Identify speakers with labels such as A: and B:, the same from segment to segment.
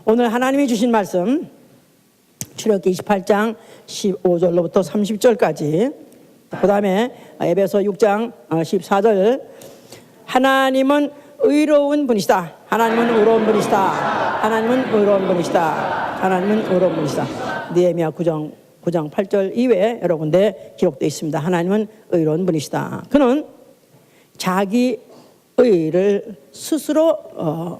A: 오늘 하나님이 주신 말씀 출애굽기 28장 15절로부터 30절까지, 그 다음에 에베소 6장 14절. 하나님은 의로운 분이시다. 하나님은 의로운 분이시다. 하나님은 의로운 분이시다. 하나님은 의로운 분이시다. 느헤미야 9장 8절 이외에 여러 군데 기록되어 있습니다. 하나님은 의로운 분이시다. 그는 자기 의를 스스로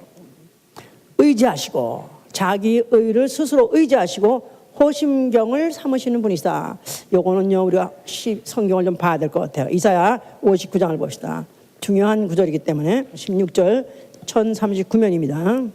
A: 의지하시고, 자기 의를 스스로 의지하시고 호심경을 삼으시는 분이시다. 요거는요, 우리가 성경을 좀 봐야 될 것 같아요. 이사야 59장을 봅시다. 중요한 구절이기 때문에 16절 1039면입니다.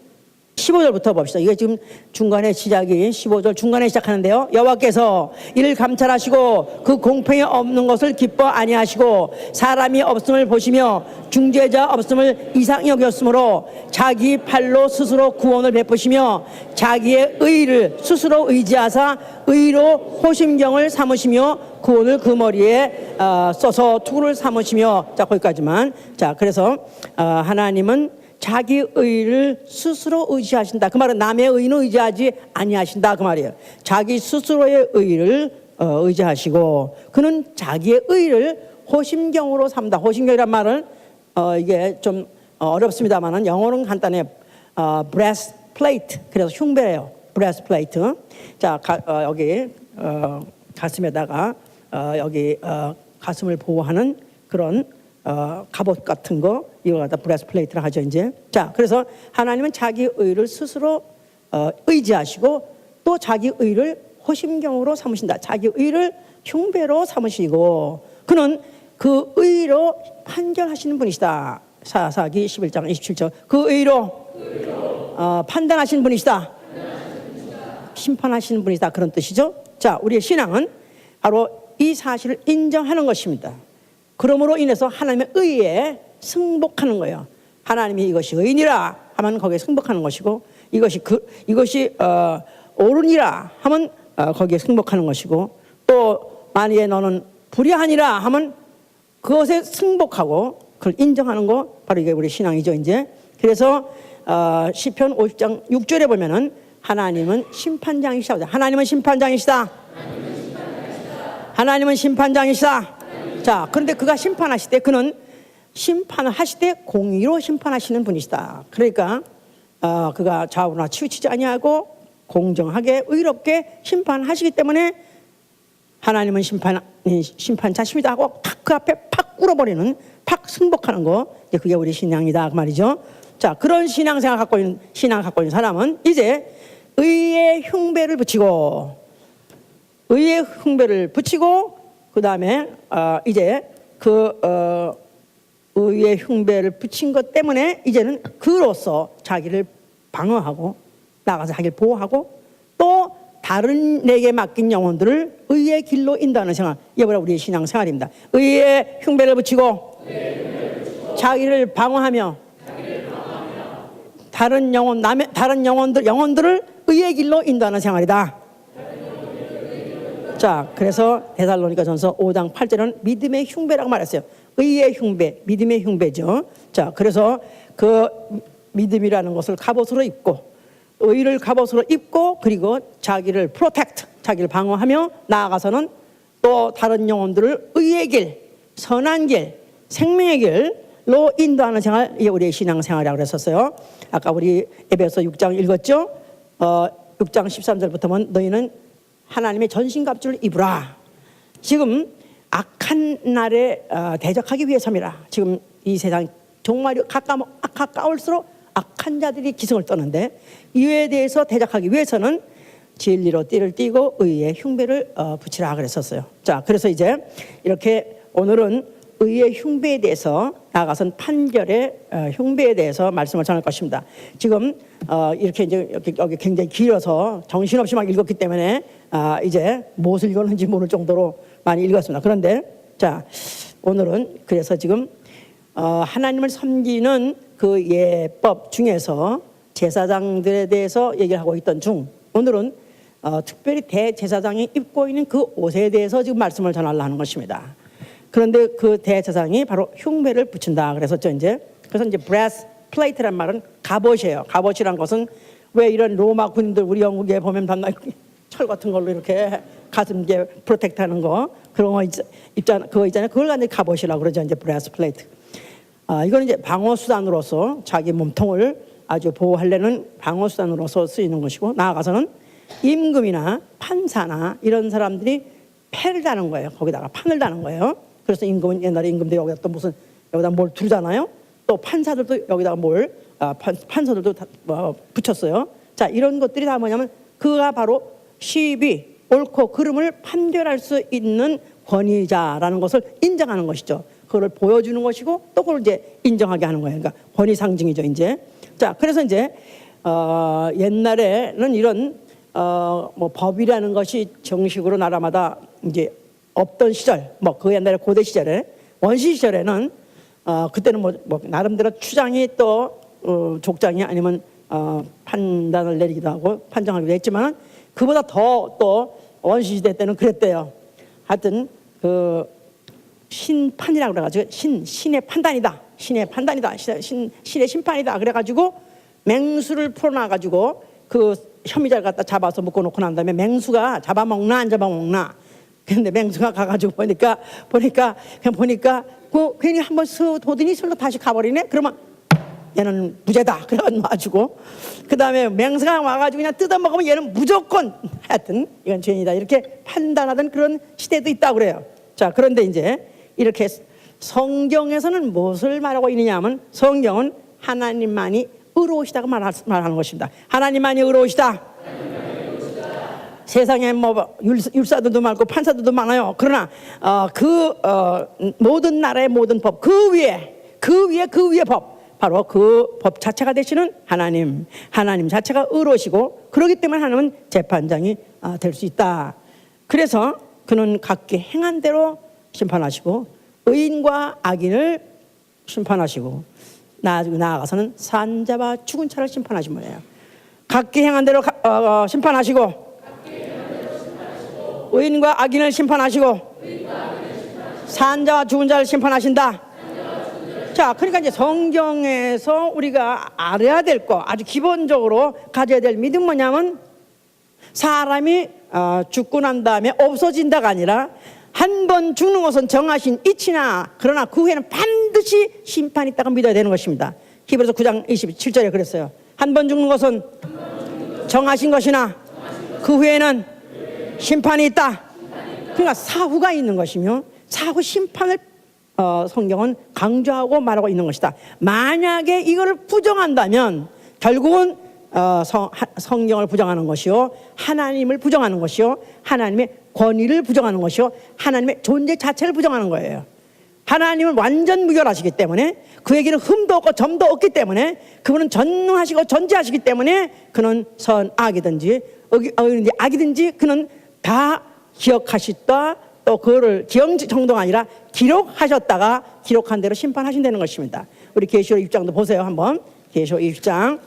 A: 15절부터 봅시다. 이게 지금 중간에 시작이 15절 중간에 시작하는데요. 여호와께서 이를 감찰하시고 그 공평이 없는 것을 기뻐 아니하시고 사람이 없음을 보시며 중재자 없음을 이상히 여겼으므로 자기 팔로 스스로 구원을 베푸시며 자기의 의를 스스로 의지하사 의로 호심경을 삼으시며 구원을 그 머리에 써서 투구를 삼으시며. 자, 거기까지만. 자, 그래서 하나님은 자기 의를 스스로 의지하신다. 그 말은 남의 의는 의지하지 아니하신다, 그 말이에요. 자기 스스로의 의를 의지하시고 그는 자기의 의를 호심경으로 삼다. 호심경이란 말은 이게 좀 어렵습니다만은 영어는 간단해요. breastplate. 그래서 흉배예요. breastplate. 자, 여기 가슴에다가 여기 가슴을 보호하는 그런 갑옷 같은 거, 이걸 갖다 브레스플레이트를 하죠, 이제. 자, 그래서 하나님은 자기 의를 스스로 의지하시고 또 자기 의를 호심경으로 삼으신다. 자기 의를 흉배로 삼으시고 그는 그 의로 판결하시는 분이시다. 사사기 11장 27절. 그 의로 판단하시는 분이시다. 심판하시는 분이시다. 그런 뜻이죠. 자, 우리의 신앙은 바로 이 사실을 인정하는 것입니다. 그러므로 인해서 하나님의 의에 승복하는 거예요. 하나님이 이것이 의인이라 하면 거기에 승복하는 것이고, 이것이 옳으니라 하면 거기에 승복하는 것이고, 또 만약에 너는 불의하니라 하면 그것에 승복하고 그걸 인정하는 거, 바로 이게 우리 신앙이죠, 이제. 그래서 시편 50장 6절에 보면은 하나님은 심판장이시다. 하나님은 심판장이시다. 하나님은 심판장이시다. 자, 그런데 그가 심판하실 때 그는 심판을 하실 때 공의로 심판하시는 분이시다. 그러니까 그가 좌우나 치우치지 아니하고 공정하게 의롭게 심판하시기 때문에 하나님은 심판자십니다 하고 탁 그 앞에 팍 꿇어버리는, 팍 승복하는 거, 그게 우리 신앙이다, 그 말이죠. 자, 그런 신앙생활 갖고 있는 사람은 이제 의의 흉배를 붙이고 그 다음에 이제 의의 흉배를 붙인 것 때문에 이제는 그로서 자기를 방어하고 나가서 자기를 보호하고 또 다른 내게 맡긴 영혼들을 의의 길로 인도하는 생활, 이게 바로 우리의 신앙생활입니다. 의의 흉배를 붙이고 자기를 방어하며 다른 영혼들을 의의 길로 인도하는 생활이다. 자, 그래서 데살로니가전서 5장 8절은 믿음의 흉배라고 말했어요. 의의 흉배, 믿음의 흉배죠. 자, 그래서 그 믿음이라는 것을 갑옷으로 입고 의를 갑옷으로 입고 그리고 자기를 프로텍트, 자기를 방어하며 나아가서는 또 다른 영혼들을 의의 길, 선한 길, 생명의 길로 인도하는 생활, 이게 우리의 신앙생활이라고 그랬었어요. 아까 우리 에베소 6장 읽었죠? 6장 13절부터 보면 너희는 하나님의 전신갑주를 입으라. 지금 악한 날에 대적하기 위해서입니다. 지금 이 세상 정말 가까울수록 악한 자들이 기승을 떠는데 이에 대해서 대적하기 위해서는 진리로 띠를 띠고 의의 흉배를 붙이라 그랬었어요. 자, 그래서 이제 이렇게 오늘은 의의 흉배에 대해서, 나아가선 판결의 흉배에 대해서 말씀을 전할 것입니다. 지금 이렇게 이제 여기 굉장히 길어서 정신없이 막 읽었기 때문에 이제 무엇을 읽었는지 모를 정도로 많이 읽었습니다. 그런데 자, 오늘은 그래서 지금 하나님을 섬기는 그 예법 중에서 제사장들에 대해서 얘기를 하고 있던 중, 오늘은 특별히 대제사장이 입고 있는 그 옷에 대해서 지금 말씀을 전하려고 하는 것입니다. 그런데 그 대제사장이 바로 흉배를 붙인다 그랬었죠, 이제. 그래서 이제 브레스플레이트란 말은 갑옷이에요. 갑옷이란 것은 왜 이런 로마 군인들 우리 영국에 보면 밤낮 철 같은 걸로 이렇게 가슴에 프로텍트 하는 거 그런 거 그거 있잖아요. 그걸 가지고 가보시라고 그러죠. 이제 브레스 플레이트. 이거는 이제 방어 수단으로서 자기 몸통을 아주 보호하려는 방어 수단으로서 쓰이는 것이고, 나아가서는 임금이나 판사나 이런 사람들이 패를 다는 거예요. 거기다가 판을 다는 거예요. 그래서 임금은 옛날에 임금들이 여기다 또 무슨 여기다 뭘 두르잖아요. 또 판사들도 여기다가 판사들도 다 붙였어요. 자, 이런 것들이 다 뭐냐면 그가 바로 시비 옳고 그름을 판결할 수 있는 권위자라는 것을 인정하는 것이죠. 그걸 보여주는 것이고 또 그걸 이제 인정하게 하는 거예요. 그러니까 권위 상징이죠, 이제. 자, 그래서 이제 옛날에는 이런 뭐 법이라는 것이 정식으로 나라마다 이제 없던 시절, 뭐 그 옛날에 고대 시절에 원시 시절에는 그때는 뭐 나름대로 추장이 또 족장이 아니면 판단을 내리기도 하고 판정하기도 했지만 그보다 더 또 원시 시대 때는 그랬대요. 하여튼 그 신판이라고 그래가지고 신의 판단이다, 신의 판단이다, 신의 심판이다 그래가지고 맹수를 풀어놔가지고 그 혐의자를 갖다 잡아서 묶어놓고 난 다음에 맹수가 잡아먹나 안 잡아먹나. 근데 맹수가 가가지고 보니까 그 괜히 한번 도더니 슬로 다시 가버리네. 그러면 얘는 무죄다 그래가지고 놔주고, 그 다음에 맹수가 와가지고 그냥 뜯어먹으면 얘는 무조건 하여튼 이건 죄인이다 이렇게 판단하던 그런 시대도 있다고 그래요. 자, 그런데 이제 이렇게 성경에서는 무엇을 말하고 있느냐 하면 성경은 하나님만이 의로우시다고 말하는 것입니다. 하나님만이 의로우시다. 세상에 뭐 율사들도 많고 판사들도 많아요. 그러나 모든 나라의 모든 법 그 위에 법, 바로 그 법 자체가 되시는 하나님 자체가 의로우시고, 그렇기 때문에 하나님은 재판장이 될 수 있다. 그래서 그는 각기 행한 대로 심판하시고 의인과 악인을 심판하시고 나아가서는 산자와 죽은 자를 심판하신 분이에요. 각기 행한 대로 심판하시고 의인과 악인을 심판하시고 산자와 죽은 자를 심판하신다. 자, 그러니까 이제 성경에서 우리가 알아야 될 거, 아주 기본적으로 가져야 될 믿음 뭐냐면 사람이 죽고 난 다음에 없어진다가 아니라 한 번 죽는 것은 정하신 이치나 그러나 그 후에는 반드시 심판이 있다고 믿어야 되는 것입니다. 히브리서 9장 27절에 그랬어요. 한 번 죽는 것은 정하신 것이나 그 후에는 심판이 있다. 그러니까 사후가 있는 것이며 사후 심판을 성경은 강조하고 말하고 있는 것이다. 만약에 이거를 부정한다면 결국은 성경을 부정하는 것이요, 하나님을 부정하는 것이요, 하나님의 권위를 부정하는 것이요, 하나님의 존재 자체를 부정하는 거예요. 하나님은 완전 무결하시기 때문에, 그에게는 흠도 없고 점도 없기 때문에, 그분은 전능하시고 전지하시기 때문에 그는 선악이든지 악이든지 그는 다 기억하시다. 또 그거를 기억 정도가 아니라 기록하셨다가 기록한 대로 심판하신다는 것입니다. 우리 계시록 20장도 보세요. 한번 계시록 20장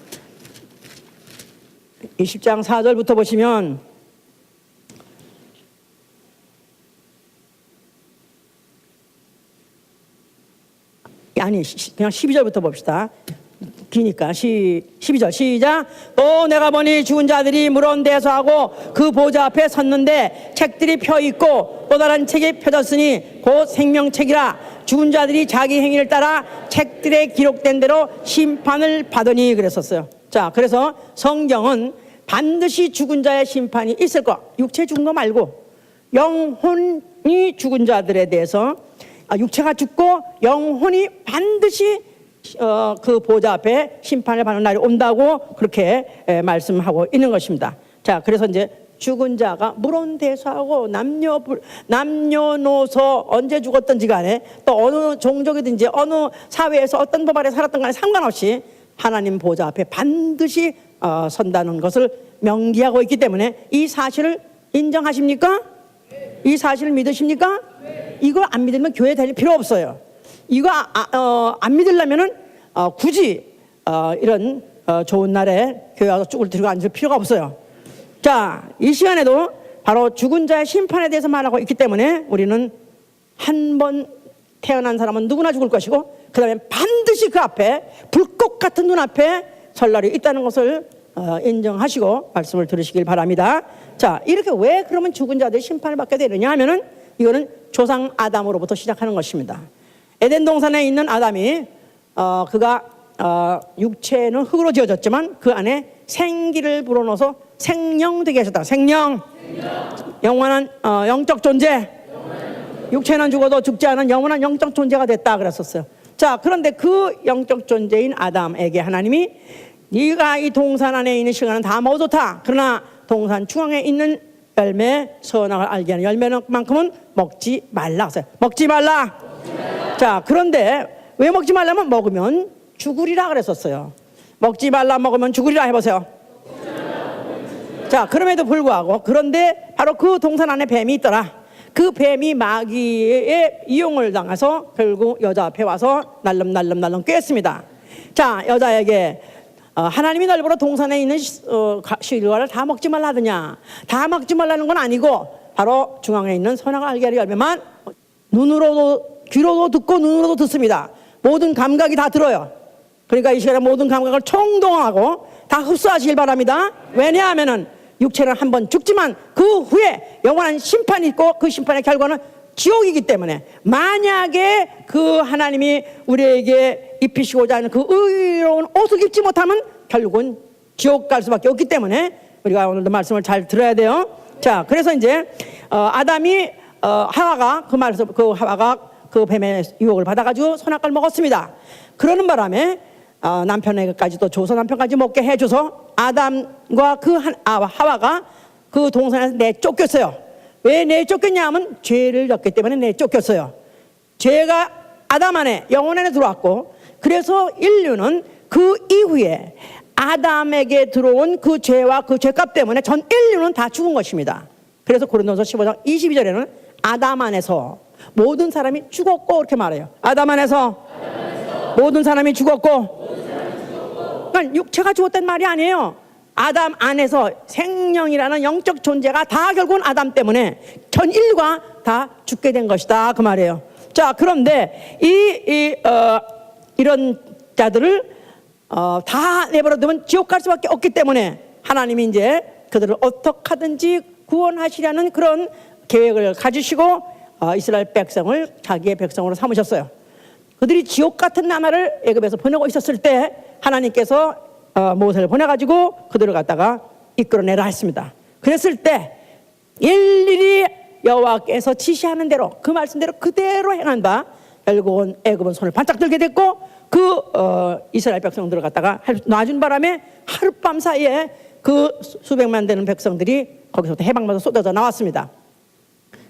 A: 4절부터 보시면 아니 그냥 12절부터 봅시다. 기니까 12절 시작. 또 내가 보니 죽은 자들이 물은 대소하고 그 보좌 앞에 섰는데 책들이 펴있고 또 다른 책이 펴졌으니 곧 생명책이라. 죽은 자들이 자기 행위를 따라 책들에 기록된 대로 심판을 받으니 그랬었어요. 자, 그래서 성경은 반드시 죽은 자의 심판이 있을 거, 육체 죽은 거 말고 영혼이 죽은 자들에 대해서 육체가 죽고 영혼이 반드시 그 보좌 앞에 심판을 받는 날이 온다고 그렇게 말씀하고 있는 것입니다. 자, 그래서 이제 죽은 자가 물론대소하고 남녀노소 언제 죽었든지 간에 또 어느 종족이든지 어느 사회에서 어떤 법 아래 살았던 간에 상관없이 하나님 보좌 앞에 반드시 선다는 것을 명기하고 있기 때문에 이 사실을 인정하십니까? 이 사실을 믿으십니까? 이거 안 믿으면 교회 다닐 필요 없어요. 이거 안 믿으려면은 굳이 이런 좋은 날에 교회 와서 쭈글 들고 앉을 필요가 없어요. 자, 이 시간에도 바로 죽은 자의 심판에 대해서 말하고 있기 때문에 우리는 한 번 태어난 사람은 누구나 죽을 것이고 그 다음에 반드시 그 앞에 불꽃 같은 눈앞에 설 날이 있다는 것을 인정하시고 말씀을 들으시길 바랍니다. 자, 이렇게 왜 그러면 죽은 자들이 심판을 받게 되느냐 하면은 이거는 조상 아담으로부터 시작하는 것입니다. 에덴 동산에 있는 아담이 그가 육체는 흙으로 지어졌지만 그 안에 생기를 불어넣어서 생명되게 하셨다. 생명. 영원한 영적 존재. 육체는 죽어도 죽지 않은 영원한 영적 존재가 됐다 그랬었어요. 자, 그런데 그 영적 존재인 아담에게 하나님이 네가 이 동산 안에 있는 시간은 다 먹어도 좋다. 그러나 동산 중앙에 있는 열매, 선악을 알게 하는 열매만큼은 먹지 말라 하세요. 먹지 말라. 자, 그런데 왜 먹지 말라면 먹으면 죽으리라 그랬었어요. 먹지 말라 먹으면 죽으리라 해보세요. 자, 그럼에도 불구하고 그런데 바로 그 동산 안에 뱀이 있더라. 그 뱀이 마귀의 이용을 당해서 결국 여자 앞에 와서 날름날름 꿰었습니다. 자, 여자에게 하나님이 널보러 동산에 있는 실과를 다 먹지 말라 하더냐. 다 먹지 말라는 건 아니고 바로 중앙에 있는 선악을 알게 하는 열매만 눈으로도 귀로도 듣고 눈으로도 듣습니다. 모든 감각이 다 들어요. 그러니까 이 시간에 모든 감각을 총동하고 다 흡수하시길 바랍니다. 왜냐하면은 육체는 한번 죽지만 그 후에 영원한 심판이 있고 그 심판의 결과는 지옥이기 때문에 만약에 그 하나님이 우리에게 입히시고자 하는 그 의로운 옷을 입지 못하면 결국은 지옥 갈 수밖에 없기 때문에 우리가 오늘도 말씀을 잘 들어야 돼요. 자, 그래서 이제 아담이 하와가 그 뱀의 유혹을 받아가지고 선악과를 먹었습니다. 그러는 바람에 남편에게까지도 줘서 남편까지 먹게 해줘서 아담과 하와가 그 동산에서 내쫓겼어요. 왜 내쫓겼냐 하면 죄를 졌기 때문에 내쫓겼어요. 죄가 아담 안에 영혼 안에 들어왔고 그래서 인류는 그 이후에 아담에게 들어온 그 죄와 그 죄값 때문에 전 인류는 다 죽은 것입니다. 그래서 고린도서 15장 22절에는 아담 안에서 모든 사람이 죽었고 이렇게 말해요. 아담 안에서 모든 사람이 죽었고. 그러니까 육체가 죽었단 말이 아니에요. 아담 안에서 생명이라는 영적 존재가 다 결국은 아담 때문에 전 인류가 다 죽게 된 것이다 그 말이에요. 자, 그런데 이런 자들을 다 내버려두면 지옥 갈 수밖에 없기 때문에 하나님이 이제 그들을 어떻게 하든지 구원하시려는 그런 계획을 가지시고 이스라엘 백성을 자기의 백성으로 삼으셨어요. 그들이 지옥 같은 나라를 애굽에서 보내고 있었을 때 하나님께서 모세를 보내가지고 그들을 갖다가 이끌어내라 했습니다. 그랬을 때 일일이 여호와께서 지시하는 대로 그 말씀대로 그대로 행한 바 결국은 애굽은 손을 반짝 들게 됐고 그 이스라엘 백성들을 갖다가 놔준 바람에 하룻밤 사이에 그 수백만 되는 백성들이 거기서부터 해방받아 쏟아져 나왔습니다.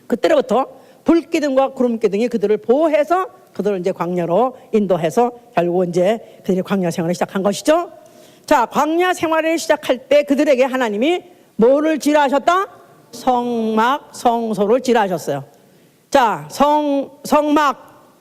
A: 그때로부터 불기둥과 구름기둥이 그들을 보호해서 그들을 이제 광야로 인도해서 결국 이제 그들이 광야 생활을 시작한 것이죠. 자, 광야 생활을 시작할 때 그들에게 하나님이 뭐를 지라하셨다? 성막, 성소를 지라하셨어요. 자, 성막,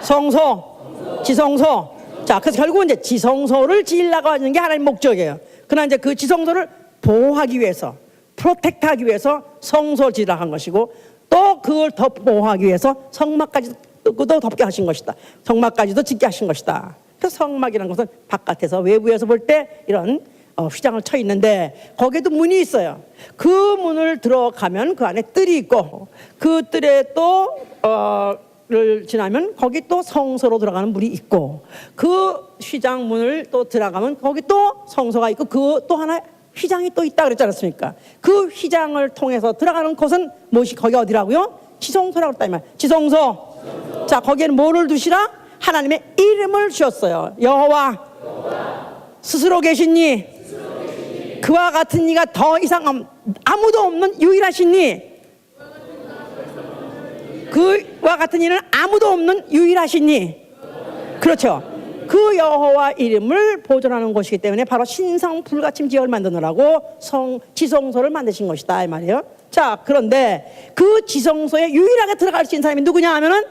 A: 성소, 지성소. 자, 그래서 결국은 이제 지성소를 지으려고 하는 게 하나님 목적이에요. 그러나 이제 그 지성소를 보호하기 위해서, 프로텍트하기 위해서 성소를 지으려고 한 것이고 또 그걸 더 보호하기 위해서 성막까지도 덮게 하신 것이다. 성막까지도 짓게 하신 것이다. 그 성막이라는 것은 바깥에서 외부에서 볼 때 이런 휘장을 쳐 있는데 거기에도 문이 있어요. 그 문을 들어가면 그 안에 뜰이 있고 그 뜰에 또 를 지나면 거기 또 성소로 들어가는 문이 있고 그 휘장 문을 또 들어가면 거기 또 성소가 있고 그 또 하나 휘장이 또 있다 그랬지 않습니까? 그 휘장을 통해서 들어가는 곳은 무엇이 거기 어디라고요? 지성소라고 했다 이 말. 지성소. 자, 거기에는 뭐를 두시라? 하나님의 이름을 주셨어요. 여호와 스스로 계시니 그와 같은 이가 더 이상 아무도 없는 유일하신 이 그와 같은 이는 아무도 없는 유일하신 이 그렇죠. 그 여호와 이름을 보존하는 곳이기 때문에 바로 신성 불가침 지역을 만드느라고 지성소를 만드신 것이다 이 말이에요. 자, 그런데 그 지성소에 유일하게 들어갈 수 있는 사람이 누구냐 하면은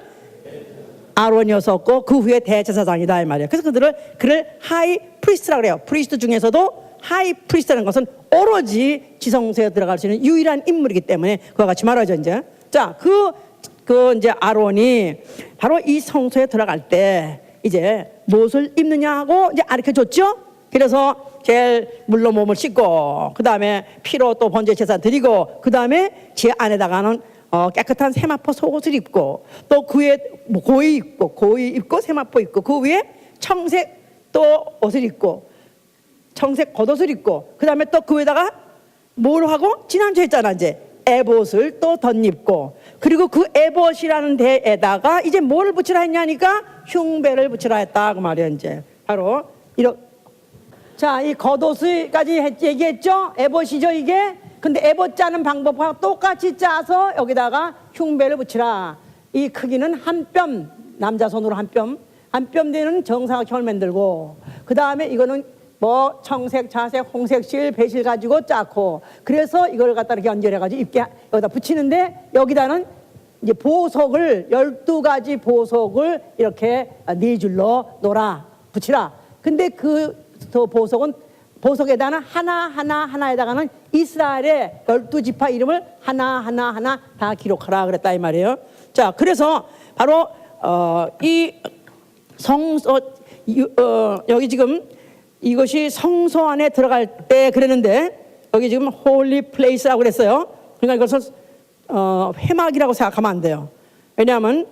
A: 아론이었었고 그 후에 대제사장이다 이 말이에요. 그래서 그를 하이 프리스트라고 그래요. 프리스트 중에서도 하이 프리스트라는 것은 오로지 지성소에 들어갈 수 있는 유일한 인물이기 때문에 그와 같이 말하죠 이제. 자, 그 이제 아론이 바로 이 성소에 들어갈 때 이제 무엇을 입느냐 하고 이제 가르쳐 줬죠. 그래서 제일 물로 몸을 씻고 그 다음에 피로 또 번제 제사 드리고 그 다음에 제 안에다가는 깨끗한 세마포 속옷을 입고 또 그 위에 고이 입고 세마포 입고 그 위에 청색 또 옷을 입고 청색 겉옷을 입고 그 다음에 또 그 위에다가 뭘 하고 지난주에 했잖아 이제 에봇을 또 덧입고 그리고 그 에봇이라는 데에다가 이제 뭘 붙이라 했냐니까 흉배를 붙이라 했다 그 말이야 이제 바로 이렇게 자, 이 겉옷을까지 얘기했죠? 에봇이죠 이게? 근데 에봇 짜는 방법과 똑같이 짜서 여기다가 흉배를 붙이라. 이 크기는 한 뼘, 남자 손으로 한 뼘 되는 정사각형을 만들고 그 다음에 이거는 뭐 청색, 자색, 홍색 실, 배실 가지고 짜고 그래서 이걸 갖다 이렇게 연결해가지고 입게 여기다 붙이는데 여기다는 이제 보석을 12가지 보석을 이렇게 4줄로 놓아 붙이라. 근데 그 보석에다는 하나에다가는 이스라엘의 12지파 이름을 하나 다 기록하라 그랬다 이 말이에요. 자, 그래서 바로 이 성소 여기 지금 이것이 성소 안에 들어갈 때 그랬는데 여기 지금 홀리 플레이스라고 그랬어요. 그러니까 이것을 회막이라고 생각하면 안 돼요. 왜냐하면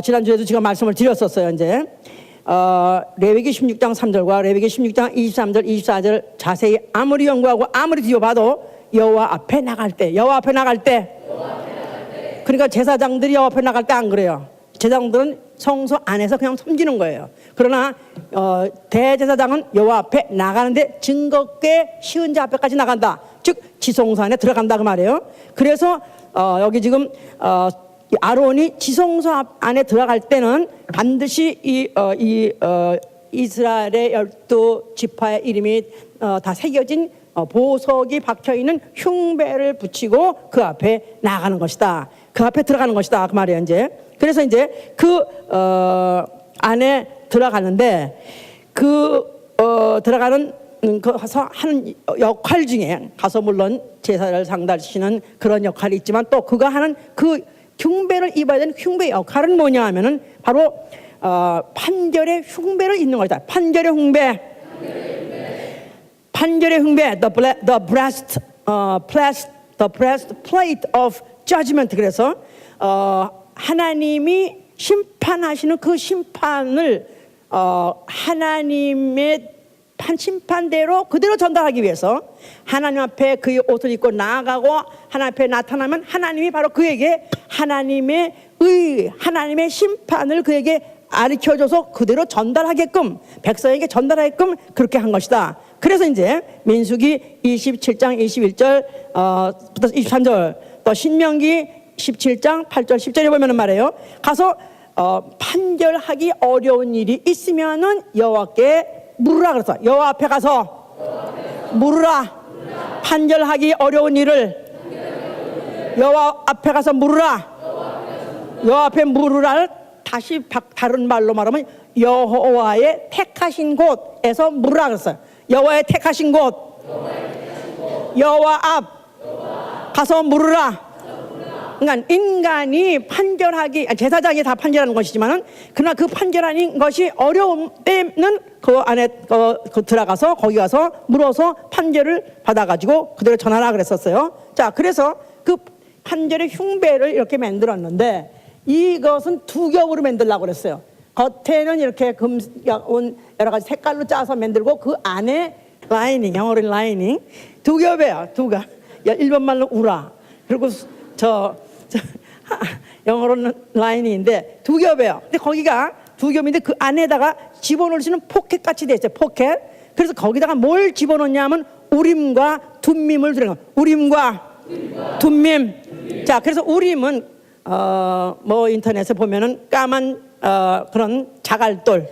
A: 지난주에도 제가 말씀을 드렸었어요. 이제 레위기 16장 3절과 레위기 16장 23절 24절 자세히 아무리 연구하고 아무리 뒤져봐도 여호와 앞에 나갈 때 그러니까 제사장들이 여호와 앞에 나갈 때 안 그래요. 제사장들은 성소 안에서 그냥 섬기는 거예요. 그러나 대제사장은 여호와 앞에 나가는데 증거께 쉬운 자 앞에까지 나간다. 즉 지성소 안에 들어간다 그 말이에요. 그래서 여기 지금 아론이 지성소 안에 들어갈 때는 반드시 이스라엘의 12지파의 이름이 다 새겨진 보석이 박혀있는 흉배를 붙이고 그 앞에 나가는 것이다. 그 앞에 들어가는 것이다 그 말이에요. 이제 그래서 이제 그 안에 들어가는데 들어가는 가서 하는 역할 중에 가서 물론 제사를 상달시키는 그런 역할이 있지만 또 그가 하는 그 흉배를 입어야 되는 흉배 역할은 뭐냐 하면은 바로 판결의 흉배를 입는 것이다. 판결의 흉배. The breastplate of judgment. 그래서 하나님이 심판하시는 그 심판을 하나님의 심판대로 그대로 전달하기 위해서 하나님 앞에 그의 옷을 입고 나아가고 하나님 앞에 나타나면 하나님이 바로 그에게 하나님의 심판을 그에게 가르쳐줘서 그대로 전달하게끔 백성에게 전달하게끔 그렇게 한 것이다. 그래서 이제 민수기 27장 21절 23절 또 신명기 17장 8절 10절에 보면은 말이에요. 가서 판결하기 어려운 일이 있으면은 여호와께 물으라 그랬어. 여호와 앞에 가서 물으라. 판결하기 어려운 일을 여호와 앞에 가서 물으라. 여호와 앞에 물으라를 다시 다른 말로 말하면 여호와의 택하신 곳에서 물으라 그랬어요. 여호와의 택하신 곳, 여호와 앞 가서 물으라. 그러니까 인간이 판결하기 제사장이 다 판결하는 것이지만은 그러나 그 판결하는 것이 어려운 때는 그 안에 들어가서 거기 가서 물어서 판결을 받아가지고 그대로 전하라 그랬었어요. 자, 그래서 그 판결의 흉배를 이렇게 만들었는데 이것은 두 겹으로 만들려고 그랬어요. 겉에는 이렇게 여러 가지 색깔로 짜서 만들고 그 안에 라이닝, 영어로 라이닝 두 겹이에요. 두 겹. 일본 말로 우라. 그리고 영어로는 라인인데 두 겹이에요. 근데 거기가 두 겹인데 그 안에다가 집어넣을 수 있는 포켓 같이 돼 있어요. 포켓. 그래서 거기다가 뭘 집어넣냐면 우림과 둠밈을 들어요. 우림과 둠밈. 자, 그래서 우림은 뭐 인터넷에 보면은 까만 그런 자갈돌,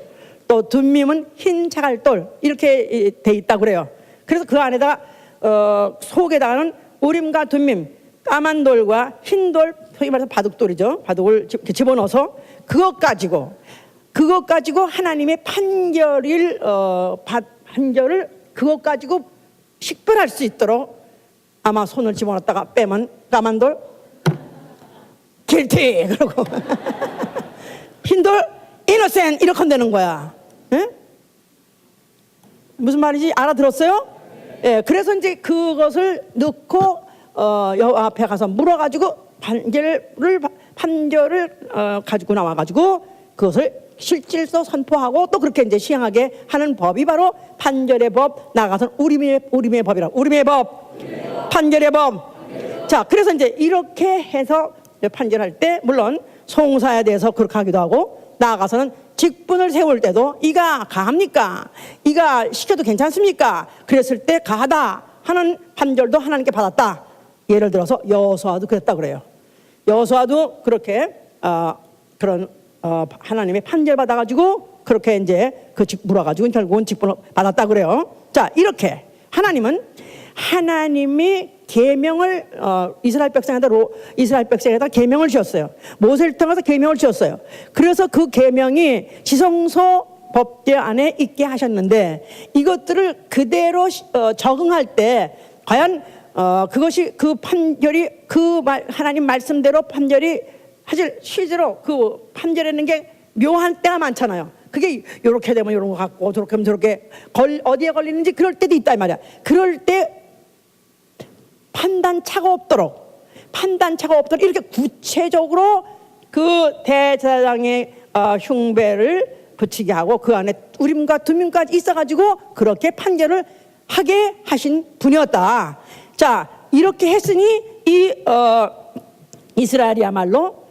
A: 또 둠밈은 흰 자갈돌 이렇게 돼 있다고 그래요. 그래서 그 안에다가 속에다가는 우림과 둠밈, 까만 돌과 흰 돌, 소위 말해서 바둑돌이죠. 바둑을 집어넣어서 그것 가지고 하나님의 판결을 그것 가지고 식별할 수 있도록 아마 손을 집어넣었다가 빼면 까만 돌 guilty 그러고 흰 돌 innocent 이렇게 되는 거야. 에? 무슨 말인지 알아들었어요? 예, 그래서 이제 그것을 넣고 여호와 앞에 가서 물어가지고 판결을 가지고 나와가지고 그것을 실질서 선포하고 또 그렇게 이제 시행하게 하는 법이 바로 판결의 법, 나가서 우림의 법이라. 우림의 법, 판결의 법. 자, 그래서 이제 이렇게 해서 판결할 때 물론 송사에 대해서 그렇게 하기도 하고, 나아가서는 직분을 세울 때도 이가 가합니까? 이가 시켜도 괜찮습니까? 그랬을 때 가하다 하는 판결도 하나님께 받았다. 예를 들어서 여호수아도 그랬다 그래요. 여호수아도 그렇게 그런 하나님의 판결 받아가지고 그렇게 이제 물어가지고 결국은 직분을 받았다 그래요. 자, 이렇게 하나님이 계명을 이스라엘 백성에다 계명을 주었어요. 모세를 통해서 계명을 주었어요. 그래서 그 계명이 지성소 법제 안에 있게 하셨는데 이것들을 그대로 적응할 때 과연 그것이 그 판결이 하나님 말씀대로 판결이 사실 실제로 그 판결하는 게 묘한 때가 많잖아요. 그게 이렇게 되면 이런 거 같고 저렇게 하면 저렇게 어디에 걸리는지 그럴 때도 있다 이 말이야. 그럴 때 판단차가 없도록 이렇게 구체적으로 그 대제사장의 흉배를 붙이게 하고 그 안에 우림과 둠밈까지 있어가지고 그렇게 판결을 하게 하신 분이었다. 자, 이렇게 했으니 이 이스라엘이야말로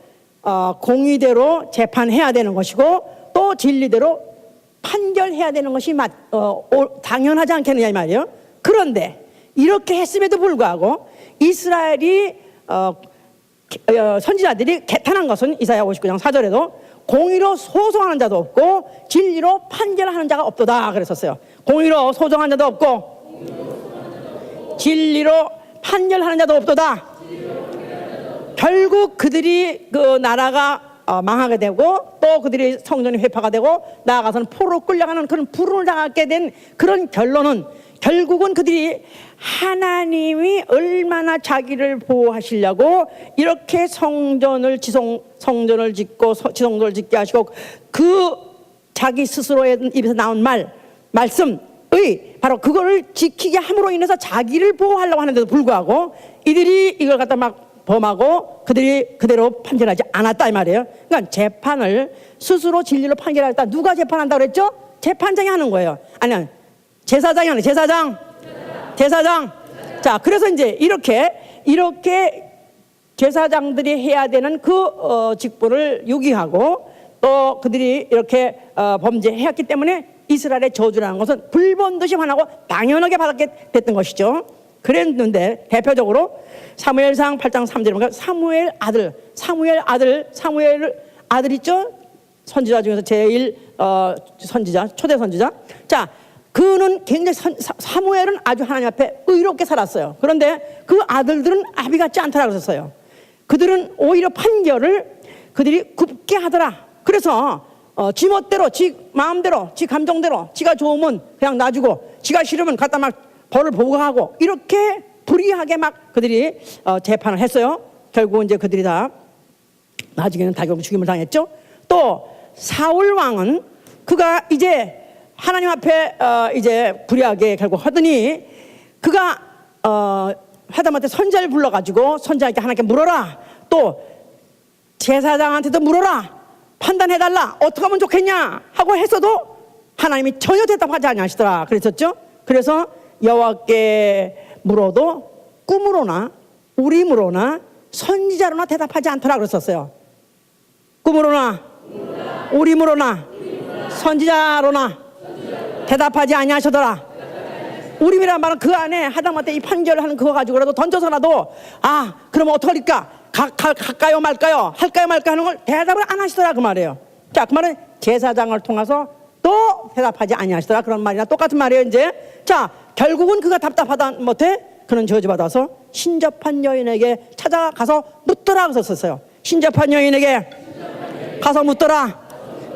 A: 공의대로 재판해야 되는 것이고 또 진리대로 판결해야 되는 것이 당연하지 않겠느냐 이 말이에요. 그런데 이렇게 했음에도 불구하고 이스라엘이 선지자들이 개탄한 것은 이사야 59장 4절에도 공의로 소송하는 자도 없고 진리로 판결하는 자가 없도다 그랬었어요. 공의로 소송하는 자도 없고 진리로 판결하는 자도 없도다. 결국 그들이 그 나라가 망하게 되고 또 그들이 성전이 회파가 되고 나아가서는 포로 끌려가는 그런 불운을 당하게 된 그런 결론은 결국은 그들이 하나님이 얼마나 자기를 보호하시려고 이렇게 성전을 짓고 지성소를 짓게 하시고 그 자기 스스로의 입에서 나온 말씀의 바로 그거를 지키게 함으로 인해서 자기를 보호하려고 하는데도 불구하고 이들이 이걸 갖다 막 범하고 그들이 그대로 판결하지 않았다 이 말이에요. 그러니까 재판을 스스로 진리로 판결하겠다. 누가 재판한다고 그랬죠? 재판장이 하는 거예요. 아니요, 제사장이 하는 제사장. 자, 그래서 이제 이렇게 제사장들이 해야 되는 그 직분을 유기하고 또 그들이 이렇게 범죄했기 때문에 이스라엘의 저주라는 것은 불본듯이 화나고 당연하게 받게 됐던 것이죠. 그랬는데 대표적으로 사무엘상 8장 3절에 보니까 사무엘 아들 있죠? 선지자 중에서 제일 선지자, 초대 선지자. 자, 그는 굉장히 사무엘은 아주 하나님 앞에 의롭게 살았어요. 그런데 그 아들들은 아비 같지 않더라 그랬어요. 그들은 오히려 판결을 그들이 굽게 하더라. 그래서 지 멋대로, 지 마음대로, 지 감정대로, 지가 좋으면 그냥 놔주고 지가 싫으면 갖다 막 벌을 보고하고 이렇게 불의하게 막 그들이 재판을 했어요. 결국 이제 그들이 다 나중에는 다 결국 죽임을 당했죠. 또 사울 왕은 그가 이제 하나님 앞에 이제 불의하게 결국 하더니 그가 하다못해 선지자를 불러가지고 선지자에게 하나님께 물어라, 또 제사장한테도 물어라, 판단해달라, 어떻게 하면 좋겠냐 하고 했어도 하나님이 전혀 대답하지 않으시더라 그랬었죠. 그래서 여호와께 물어도 꿈으로나 우림으로나 선지자로나 대답하지 않더라 그랬었어요. 꿈으로나 우림으로나 선지자로나 대답하지 아니하시더라. 우림이란 말은 그 안에 하다못해 이 판결을 하는 그거 가지고라도 던져서라도 그러면 어떡할까? 갈까요 말까요? 할까요 말까요 하는 걸 대답을 안 하시더라 그 말이에요. 자, 그 말은 제사장을 통해서 또 대답하지 아니하시더라 그런 말이나 똑같은 말이에요. 이제 자, 결국은 그가 답답하다 못해 그는 저주받아서 신접한 여인에게 찾아가서 묻더라 그랬었어요. 신접한 여인에게 가서 묻더라.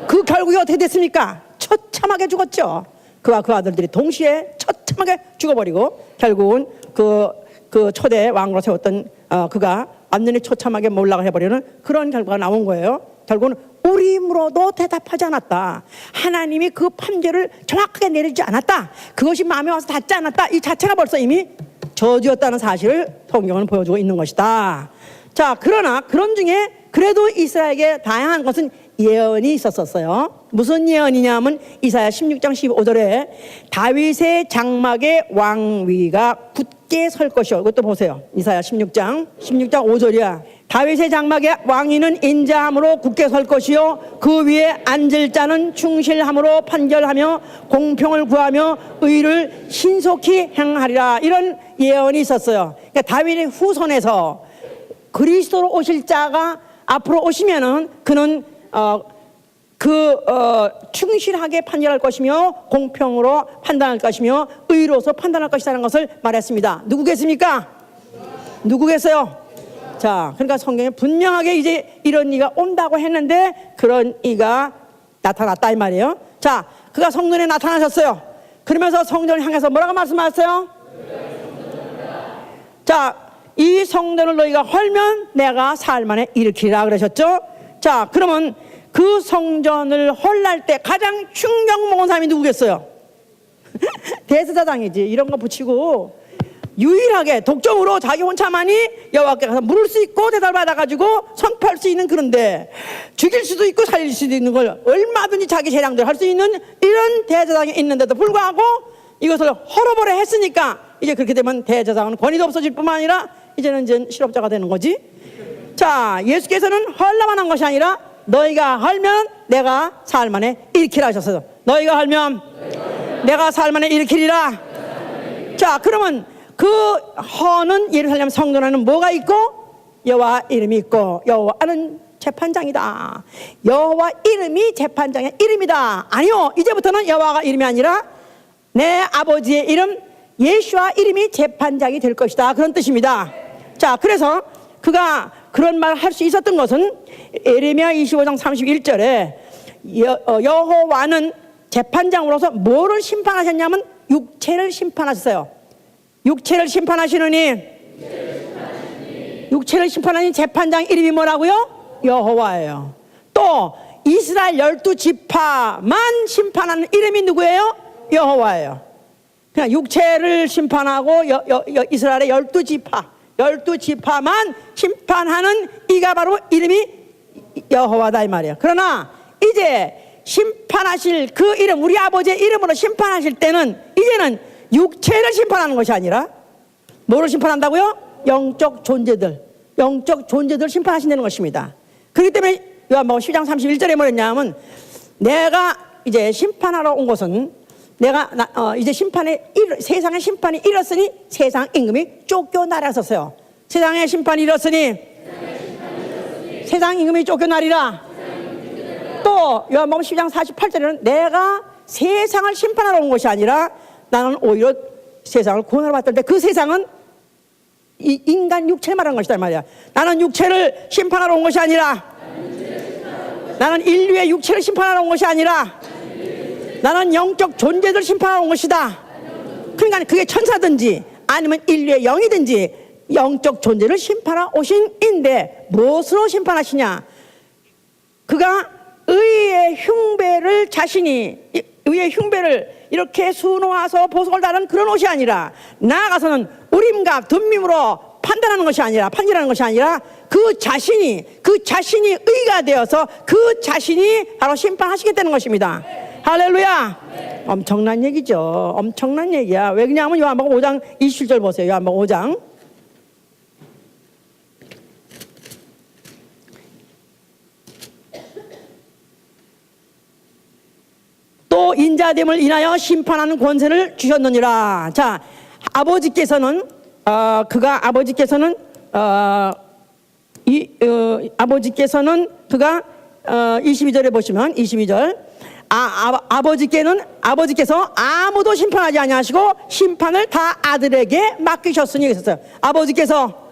A: 그 결국이 어떻게 됐습니까? 처참하게 죽었죠. 그와 그 아들들이 동시에 처참하게 죽어버리고 결국은 그 초대 왕으로 세웠던 그가 완전히 처참하게 몰락을 해버리는 그런 결과가 나온 거예요. 결국은 우리 힘으로도 대답하지 않았다. 하나님이 그 판결을 정확하게 내리지 않았다. 그것이 마음에 와서 닿지 않았다. 이 자체가 벌써 이미 저주였다는 사실을 성경은 보여주고 있는 것이다. 자, 그러나 그런 중에 그래도 이스라엘에게 다양한 것은 예언이 있었어요. 무슨 예언이냐면 이사야 16장 15절에 다윗의 장막의 왕위가 굳게 설 것이요. 이것도 보세요. 이사야 16장 5절이야. 다윗의 장막의 왕위는 인자함으로 굳게 설 것이요 그 위에 앉을 자는 충실함으로 판결하며 공평을 구하며 의를 신속히 행하리라. 이런 예언이 있었어요. 그러니까 다윗의 후손에서 그리스도로 오실 자가 앞으로 오시면은 그는 충실하게 판결할 것이며 공평으로 판단할 것이며 의로서 판단할 것이라는 것을 말했습니다. 누구겠습니까? 누구겠어요? 자, 그러니까 성경에 분명하게 이제 이런 이가 온다고 했는데 그런 이가 나타났다 이 말이에요. 자, 그가 성전에 나타나셨어요. 그러면서 성전을 향해서 뭐라고 말씀하셨어요? 자, 이 성전을 너희가 헐면 내가 사흘 만에 일으키리라 그러셨죠. 자, 그러면 그 성전을 헐날 때 가장 충격 먹은 사람이 누구겠어요? 대제사장이지. 이런 거 붙이고 유일하게 독점으로 자기 혼자만이 여호와께 가서 물을 수 있고 대답을 받아가지고 선포할 수 있는, 그런데 죽일 수도 있고 살릴 수도 있는 걸 얼마든지 자기 재량대로 할 수 있는 이런 대제사장이 있는데도 불구하고 이것을 헐어버려 했으니까 이제 그렇게 되면 대제사장은 권위도 없어질 뿐만 아니라 이제는 실업자가 되는 거지. 자, 예수께서는 헐라만 한 것이 아니라 너희가 헐면 내가 사흘 만에 일으키라 하셨어요. 너희가 헐면 내가 사흘 만에 일으키리라. 자, 그러면 그 허는 예루살렘 성전 안에는 뭐가 있고? 여호와 이름이 있고 여호와는 재판장이다. 여호와 이름이 재판장의 이름이다. 아니요, 이제부터는 여호와가 이름이 아니라 내 아버지의 이름 예수와 이름이 재판장이 될 것이다. 그런 뜻입니다. 자, 그래서 그가 그런 말을 할 수 있었던 것은 예레미야 25장 31절에 여호와는 재판장으로서 뭐를 심판하셨냐면 육체를 심판하셨어요. 육체를 심판하시느니 육체를 심판하는 재판장 이름이 뭐라고요? 여호와예요. 또 이스라엘 12지파만 심판하는 이름이 누구예요? 여호와예요. 그냥 육체를 심판하고 이스라엘의 12지파만 심판하는 이가 바로 이름이 여호와다 이 말이에요. 그러나 이제 심판하실 그 이름, 우리 아버지의 이름으로 심판하실 때는 이제는 육체를 심판하는 것이 아니라 뭐를 심판한다고요? 영적 존재들 심판하신다는 것입니다. 그렇기 때문에 요한복음 10장 31절에 뭐랬냐면 내가 이제 심판하러 온 것은 내가 이제 세상의 심판이 이렇으니 세상 임금이 쫓겨나라셨어요. 세상의 심판이 이렇으니 세상 임금이 쫓겨나리라. 또 요한복음 10장 48절에는 내가 세상을 심판하러 온 것이 아니라 나는 오히려 세상을 구원하러 왔던데 그 세상은 이 인간 육체를 말하는 것이다 말이야. 나는 육체를 심판하러 온 것이 아니라 나는 인류의 육체를 심판하러 온 것이 아니라 나는 영적 존재들 심판하러 온 것이다. 그러니까 그게 천사든지 아니면 인류의 영이든지 영적 존재를 심판하러 오신 인데 무엇으로 심판하시냐? 그가 의의 흉배를 이렇게 수놓아서 보석을 다른 그런 옷이 아니라 나아가서는 우림과 둠밈으로 판단하는 것이 아니라 그 자신이 의가 되어서 그 자신이 바로 심판하시겠다는 것입니다. 할렐루야. 엄청난 얘기죠. 엄청난 얘기야. 왜 그러냐면 요한복음 5장 27절 보세요. 요한복음 5장 또 인자됨을 인하여 심판하는 권세를 주셨느니라. 자, 아버지께서는 그가 22절에 보시면 22절 아버지께서 아무도 심판하지 아니하시고 심판을 다 아들에게 맡기셨으니 그랬어요. 아버지께서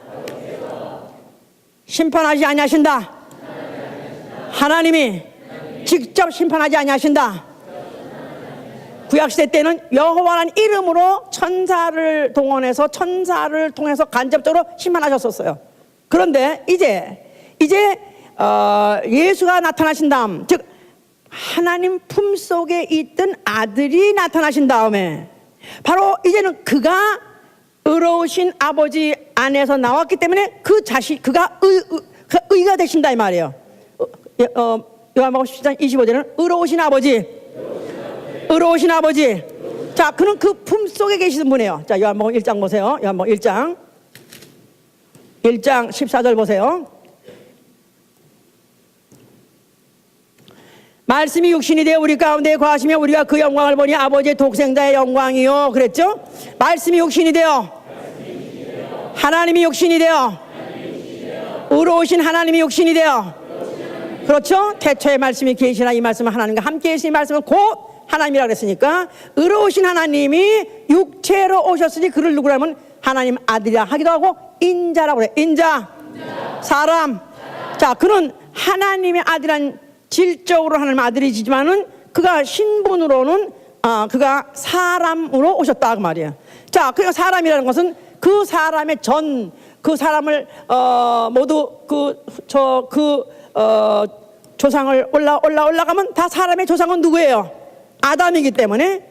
A: 심판하지 아니하신다. 하나님이 직접 심판하지 아니하신다. 구약시대 때는 여호와라는 이름으로 천사를 동원해서 천사를 통해서 간접적으로 심판하셨었어요. 그런데 이제 예수가 나타나신 다음, 즉 하나님 품속에 있던 아들이 나타나신 다음에 바로 이제는 그가 의로우신 아버지 안에서 나왔기 때문에 그 자식, 그가 의가 되신다 이 말이에요. 요한복음 10장 25절은 의로우신 아버지, 의로우신 아버지. 자, 그는 그 품속에 계시는 분이에요. 자, 요한복음 1장 보세요. 요한복음 1장 14절 보세요. 말씀이 육신이 되어 우리 가운데 거하시며 우리가 그 영광을 보니 아버지의 독생자의 영광이요. 그랬죠? 말씀이 육신이 되어 하나님이 육신이 되어 의로우신 하나님이 육신이 되어, 그렇죠? 태초에 말씀이 계시나 이 말씀은 하나님과 함께 계신 이 말씀은 곧 하나님이라 그랬으니까 의로우신 하나님이 육체로 오셨으니 그를 누구라면 하나님 아들이라 하기도 하고 인자라고 그래. 인자. 사람. 자, 그는 하나님의 아들한 질적으로 하나님 아들이지만은 그가 신분으로는 그가 사람으로 오셨다 그 말이에요. 자, 그러니까 사람이라는 것은 그 사람의 그 사람을 모두 조상을 올라가면 다 사람의 조상은 누구예요? 아담이기 때문에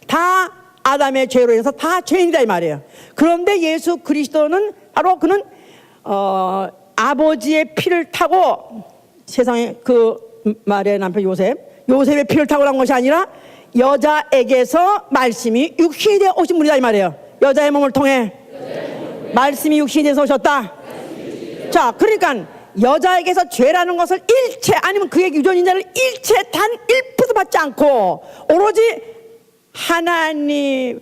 A: 다 아담의 죄로 인해서 다 죄인이다 이 말이에요. 그런데 예수 그리스도는 바로 그는 아버지의 피를 타고 세상에 그 마리아의 남편 요셉의 피를 타고 난 것이 아니라 여자에게서 말씀이 육신이 되어 오신 분이다 이 말이에요. 여자의 몸을 통해 말씀이 육신이 돼서 오셨다. 자, 그러니까 여자에게서 죄라는 것을 일체 아니면 그의 유전인자를 일체 단 1%도 받지 않고 오로지 하나님이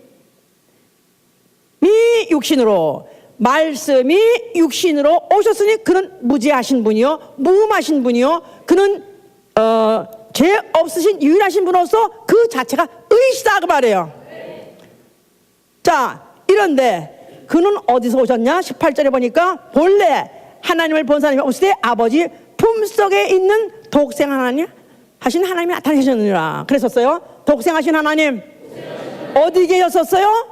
A: 육신으로 말씀이 육신으로 오셨으니 그는 무죄하신 분이요 무음하신 분이요 그는 죄 없으신 유일하신 분으로서 그 자체가 의시다 그 말이에요. 자, 이런데 그는 어디서 오셨냐? 18절에 보니까 본래 하나님을 본 사람이 없을 때 아버지 품속에 있는 독생 하나님 하신 하나님이 나타나셨느니라 그랬었어요. 독생하신 하나님 어디 계셨었어요?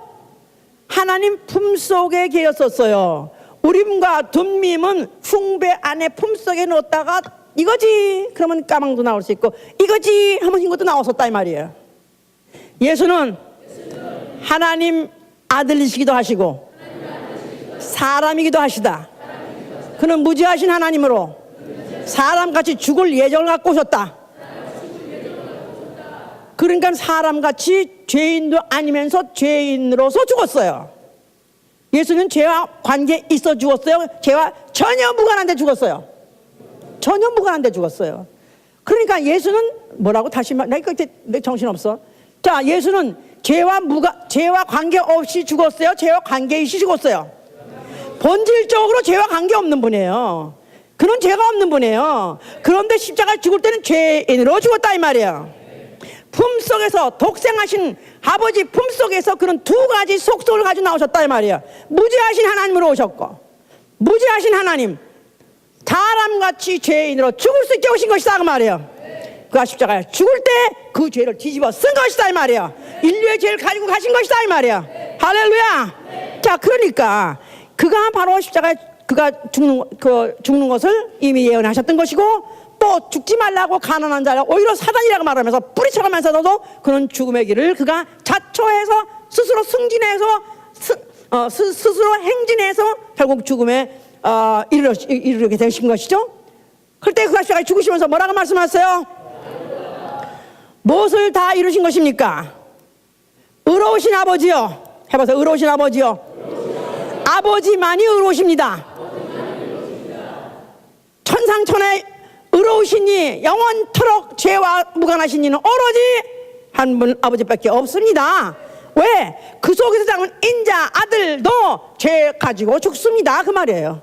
A: 하나님 품속에 계셨었어요. 우림과 둠밈은 흉배 안에 품속에 넣었다가 이거지 그러면 까망도 나올 수 있고 이거지 하면 흰것도 나왔었다 이 말이에요. 예수는 하나님 아들이시기도 하시고 사람이기도 하시다. 그는 무죄하신 하나님으로 사람같이 죽을 예정을 갖고 오셨다. 그러니까 사람같이 죄인도 아니면서 죄인으로서 죽었어요. 예수는 죄와 관계 있어 죽었어요? 죄와 전혀 무관한데 죽었어요. 전혀 무관한데 죽었어요. 그러니까 예수는 뭐라고 다시 말, 내 정신없어. 자, 예수는 죄와 관계없이 죽었어요? 죄와 관계없이 죽었어요? 본질적으로 죄와 관계없는 분이에요. 그는 죄가 없는 분이에요. 그런데 십자가 죽을 때는 죄인으로 죽었다 이 말이에요. 품속에서 독생하신 아버지 품속에서 그는 두 가지 속성을 가지고 나오셨다 이 말이에요. 무죄하신 하나님으로 오셨고 무죄하신 하나님 사람같이 죄인으로 죽을 수 있게 오신 것이다 그 말이에요. 그가 십자가에 죽을 때 그 죄를 뒤집어 쓴 것이다 이 말이에요. 인류의 죄를 가지고 가신 것이다 이 말이에요. 할렐루야. 자, 그러니까 그가 바로 십자가에 그가 죽는 것을 이미 예언하셨던 것이고 또 죽지 말라고 가난한 자라 오히려 사단이라고 말하면서 뿌리쳐가면서도 그는 죽음의 길을 그가 자초해서 스스로 승진해서 스스로 행진해서 결국 죽음에 이르게 되신 것이죠. 그때 그가 십자가에 죽으시면서 뭐라고 말씀하셨어요? 무엇을 다 이루신 것입니까? 의로우신 아버지요. 해봐서 의로우신 아버지요. 아버지만이 의로우십니다. 천상천하의 의로우시니 영원토록 죄와 무관하신 이는 오로지 한 분 아버지밖에 없습니다. 왜? 그 속에서 자란 인자 아들도 죄 가지고 죽습니다 그 말이에요.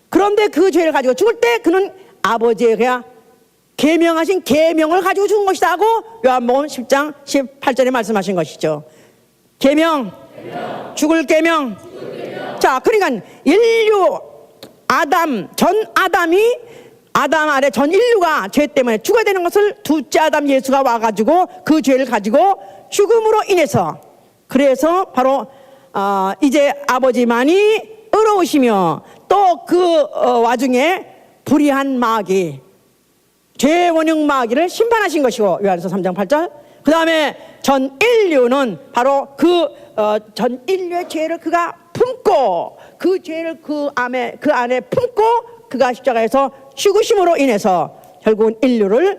A: 그런데 그 죄를 가지고 죽을 때 그는 아버지가 계명하신 계명을 가지고 죽은 것이다 하고 요한복음 10장 18절에 말씀하신 것이죠. 계명, 죽을 계명. 자, 그러니까 인류 전 아담 아래 전 인류가 죄 때문에 죽어야 되는 것을 둘째 아담 예수가 와가지고 그 죄를 가지고 죽음으로 인해서 그래서 바로 이제 아버지만이 의로우시며 또 그 와중에 불의한 마귀, 죄의 원흉 마귀를 심판하신 것이고, 요한일서 3장 8절. 그 다음에 전 인류는 바로 전 인류의 죄를 그가 품고, 그 죄를 그 안에 품고 그가 십자가에서 죽으심으로 인해서 결국은 인류를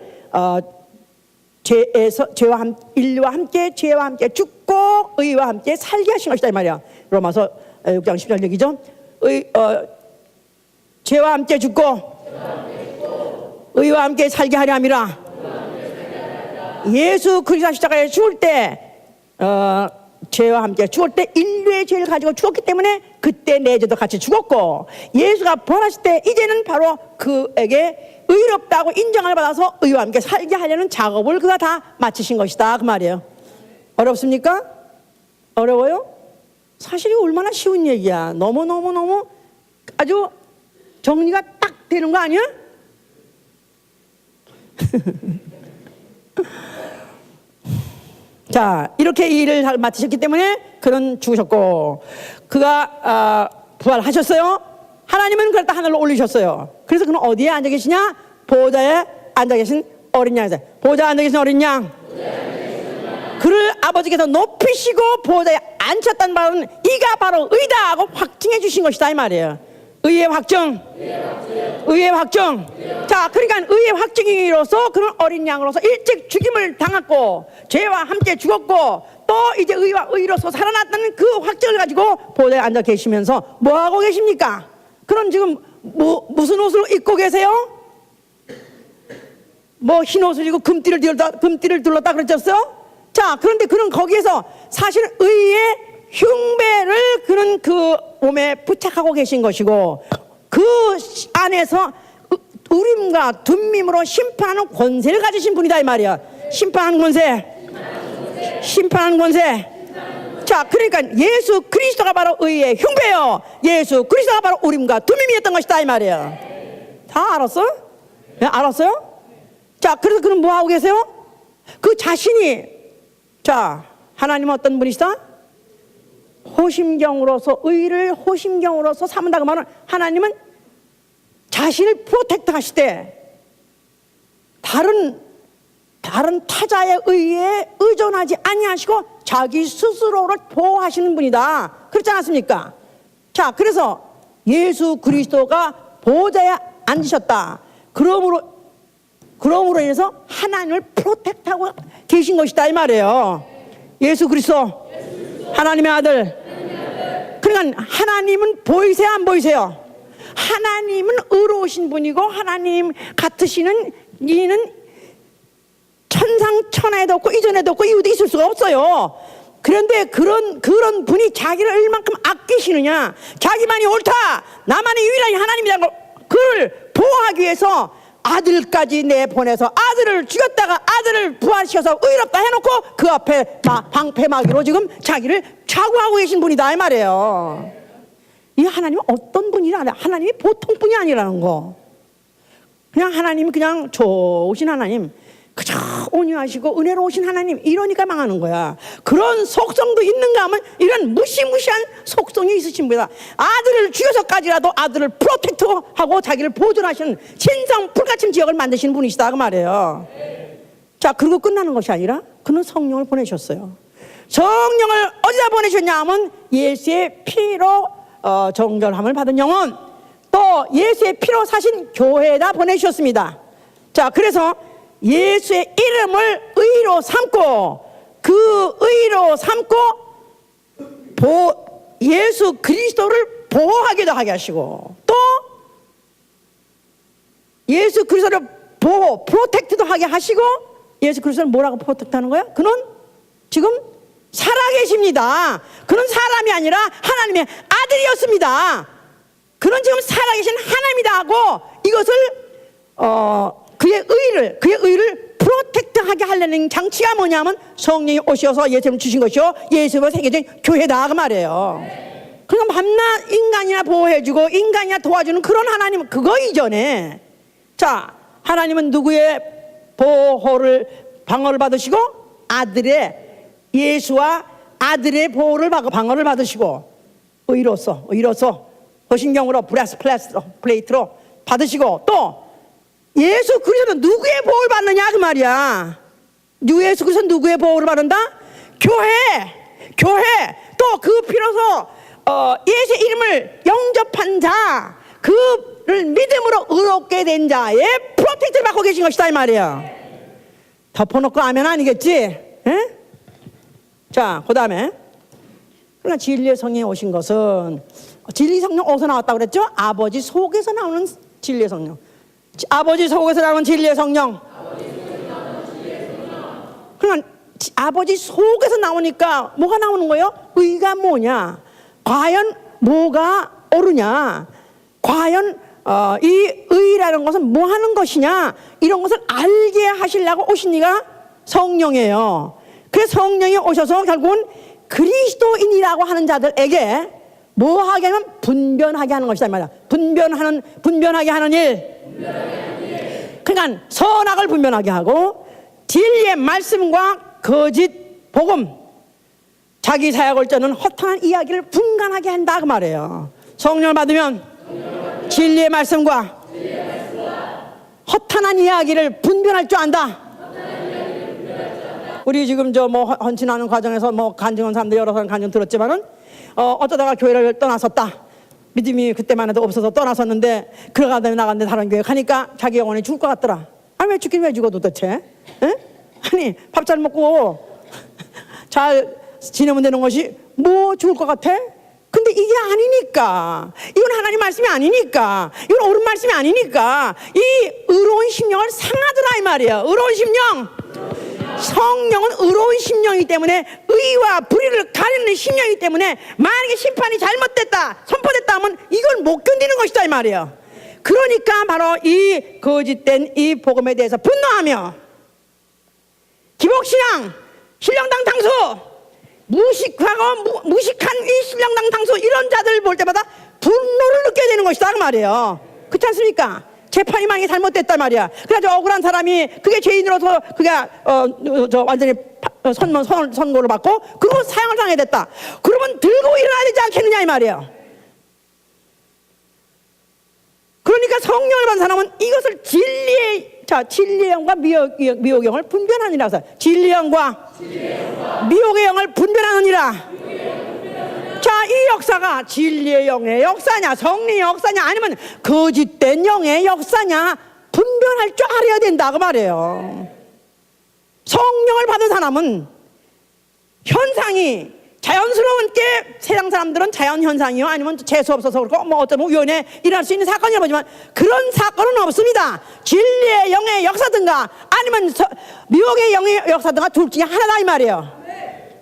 A: 인류와 함께 죄와 함께 죽고 의와 함께 살게 하신 것이다 이 말이야. 로마서 6장 10절 얘기죠. 죄와 함께 죽고 의와 함께 살게 하려 함이라. 예수 그리스도 십자가에 죽을 때 죄와 함께 죽을 때 인류의 죄를 가지고 죽었기 때문에 그때 내 죄도 같이 죽었고, 예수가 부활하실 때 이제는 바로 그에게 의롭다고 인정을 받아서 의와 함께 살게 하려는 작업을 그가 다 마치신 것이다 그 말이에요. 어렵습니까? 어려워요? 사실 이거 얼마나 쉬운 얘기야. 너무 아주 정리가 딱 되는 거 아니야? 자, 이렇게 일을 잘 마치셨기 때문에 그는 죽으셨고, 그가 부활하셨어요. 하나님은 그를 다 하늘로 올리셨어요. 그래서 그는 어디에 앉아 계시냐? 보호자에 앉아 계신 어린 양이세요. 보호자에 앉아 계신 어린 양. 그를 아버지께서 높이시고 보호자에 앉혔다는 말은 이가 바로 의다 하고 확증해 주신 것이다 이 말이에요. 의의 확정. 의의 확정. 자, 그러니까 의의 확증으로서 그런 어린 양으로서 일찍 죽임을 당했고 죄와 함께 죽었고 또 이제 의와 의로서 살아났다는 그 확정을 가지고 보호자에 앉아 계시면서 뭐 하고 계십니까? 그럼 지금 무슨 옷을 입고 계세요? 뭐 흰 옷을 입고 금띠를 둘렀다 그랬었어요? 자, 그런데 그는 거기에서 사실 의의 흉배를 그는 그 몸에 부착하고 계신 것이고, 그 안에서 우림과 둠밈으로 심판하는 권세를 가지신 분이다 이 말이야. 심판하는 권세. 심판하는 권세. 자, 그러니까 예수 그리스도가 바로 의의 흉배요, 예수 그리스도가 바로 우림과 둠밈이었던 것이다 이 말이야. 다 알았어? 네, 알았어요? 자, 그래서 그는 뭐 하고 계세요? 그 자신이, 자, 하나님은 어떤 분이시다? 호심경으로서 의를 호심경으로서 삼는다고 말은, 하나님은 자신을 프로텍트 하시되 다른 타자의 의에 의존하지 아니하시고 자기 스스로를 보호하시는 분이다. 그렇지 않았습니까? 자, 그래서 예수 그리스도가 보호자에 앉으셨다. 그러므로 인해서 하나님을 프로텍트하고 계신 것이다 이 말이에요. 예수 그리스도 하나님의 아들. 그러니까 하나님은 보이세요 안 보이세요? 하나님은 의로우신 분이고 하나님 같으시는 이는 천상천하에도 없고 이전에도 없고 이후도 있을 수가 없어요. 그런데 그런 분이 자기를 얼만큼 아끼시느냐, 자기만이 옳다, 나만이 유일한 하나님이라는 걸 그를 보호하기 위해서 아들까지 내보내서 아들을 죽였다가 아들을 부활시켜서 의롭다 해놓고 그 앞에 방패막이로 지금 자기를 차고하고 계신 분이다 이 말이에요. 이 하나님은 어떤 분이라, 하나님이 보통 분이 아니라는 거. 그냥 하나님이 그냥 좋으신 하나님, 그저 온유하시고 은혜로우신 하나님, 이러니까 망하는 거야. 그런 속성도 있는가 하면 이런 무시무시한 속성이 있으신 분이다. 아들을 죽여서까지라도 아들을 프로텍트하고 자기를 보존하시는 신성 불가침 지역을 만드시는 분이시다 그 말이에요. 자, 그리고 끝나는 것이 아니라 그는 성령을 보내셨어요. 성령을 어디다 보내셨냐 하면 예수의 피로 정결함을 받은 영혼, 또 예수의 피로 사신 교회에다 보내주셨습니다. 자, 그래서 예수의 이름을 의로 삼고 그 의로 삼고 예수 그리스도를 보호하기도 하게 하시고, 또 예수 그리스도를 보호, 프로텍트도 하게 하시고, 예수 그리스도를 뭐라고 프로텍트하는 거야? 그는 지금 살아계십니다. 그는 사람이 아니라 하나님의 아들이었습니다. 그는 지금 살아계신 하나님이다 하고 이것을 그의 의를 프로텍트하게 하려는 장치가 뭐냐면 성령이 오셔서 예수님을 주신 것이요, 예수님을 새겨진 교회다 그 말이에요. 그럼 밤낮 인간이나 보호해주고 인간이나 도와주는 그런 하나님, 그거 이전에, 자, 하나님은 누구의 방어를 받으시고 예수와 아들의 방어를 받으시고 의로서 허신경으로 브레스플레이트로 받으시고, 또 예수 그리스도는 누구의 보호를 받느냐 그 말이야. 예수 그리스도는 누구의 보호를 받는다? 교회. 또 그 피로서 예수의 이름을 영접한 자, 그를 믿음으로 의롭게 된 자의 프로텍트를 받고 계신 것이다 이 말이야. 덮어놓고 하면 아니겠지? 에? 자, 그 다음에 그러나 진리의 성령이 오신 것은, 진리 성령 어디서 나왔다고 그랬죠? 아버지 속에서 나오는 진리의 성령. 아버지 속에서 나오는 진리의 성령. 그러니까 아버지 속에서 나오니까 뭐가 나오는 거예요? 의가 뭐냐? 과연 뭐가 옳으냐? 과연 이 의라는 것은 뭐 하는 것이냐? 이런 것을 알게 하시려고 오신 이가 성령이에요. 그래서 성령이 오셔서 결국은 그리스도인이라고 하는 자들에게 뭐 하게 하면 분별하게 하는 것이다 이 말이야. 분별하게 하는 일. 그러니까 선악을 분별하게 하고 진리의 말씀과 거짓 복음, 자기 사역을 쩌는 허탄한 이야기를 분간하게 한다 그 말이에요. 성령을 받으면 진리의 말씀과 허탄한 이야기를 분별할 줄 안다. 우리 지금 헌신하는 과정에서 간증한 사람들 여러 사람 간증 들었지만은 어쩌다가 교회를 떠났었다. 믿음이 그때만 해도 없어서 떠났었는데 그러가다 나갔는데 다른 교회 가니까 자기 영혼이 죽을 것 같더라. 아니 왜 죽긴 왜 죽어 도대체? 에? 아니 밥 잘 먹고 잘 지내면 되는 것이 뭐 죽을 것 같아? 근데 이게 아니니까, 이건 하나님 말씀이 아니니까, 이건 옳은 말씀이 아니니까 이 의로운 심령을 상하더라 이 말이야. 의로운 심령, 성령은 의로운 심령이기 때문에, 의와 불의를 가리는 심령이기 때문에 만약에 심판이 잘못됐다, 선포됐다 하면 이걸 못 견디는 것이다 이 말이야. 그러니까 바로 이 거짓된 이 복음에 대해서 분노하며 기복신앙, 신령당 당수, 무식한 이 신령당 당수, 이런 자들 볼 때마다 분노를 느껴야 되는 것이다 그 말이에요. 그렇지 않습니까? 재판이 만약에 잘못됐단 말이야. 그래서 억울한 사람이 그게 죄인으로서 그게 완전히 선고를 받고 그리고 사형을 당해야 됐다. 그러면 들고 일어나야 되지 않겠느냐 이 말이에요. 그러니까 성령을 받은 사람은 이것을 진리의 영과 미혹의 영을 분별하니라. 진리의 영과 미혹의 영을 분별하느니라. 자, 이 역사가 진리의 영의 역사냐, 성령의 역사냐, 아니면 거짓된 영의 역사냐, 분별할 줄 알아야 된다 그 말이에요. 성령을 받은 사람은 현상이 자연스러운 게, 세상 사람들은 자연 현상이요 아니면 재수 없어서 그렇고 어쩌면 우연에 일어날 수 있는 사건이라고 보지만 그런 사건은 없습니다. 진리의 영의 역사든가 아니면 미혹의 영의 역사든가 둘 중에 하나다 이 말이에요.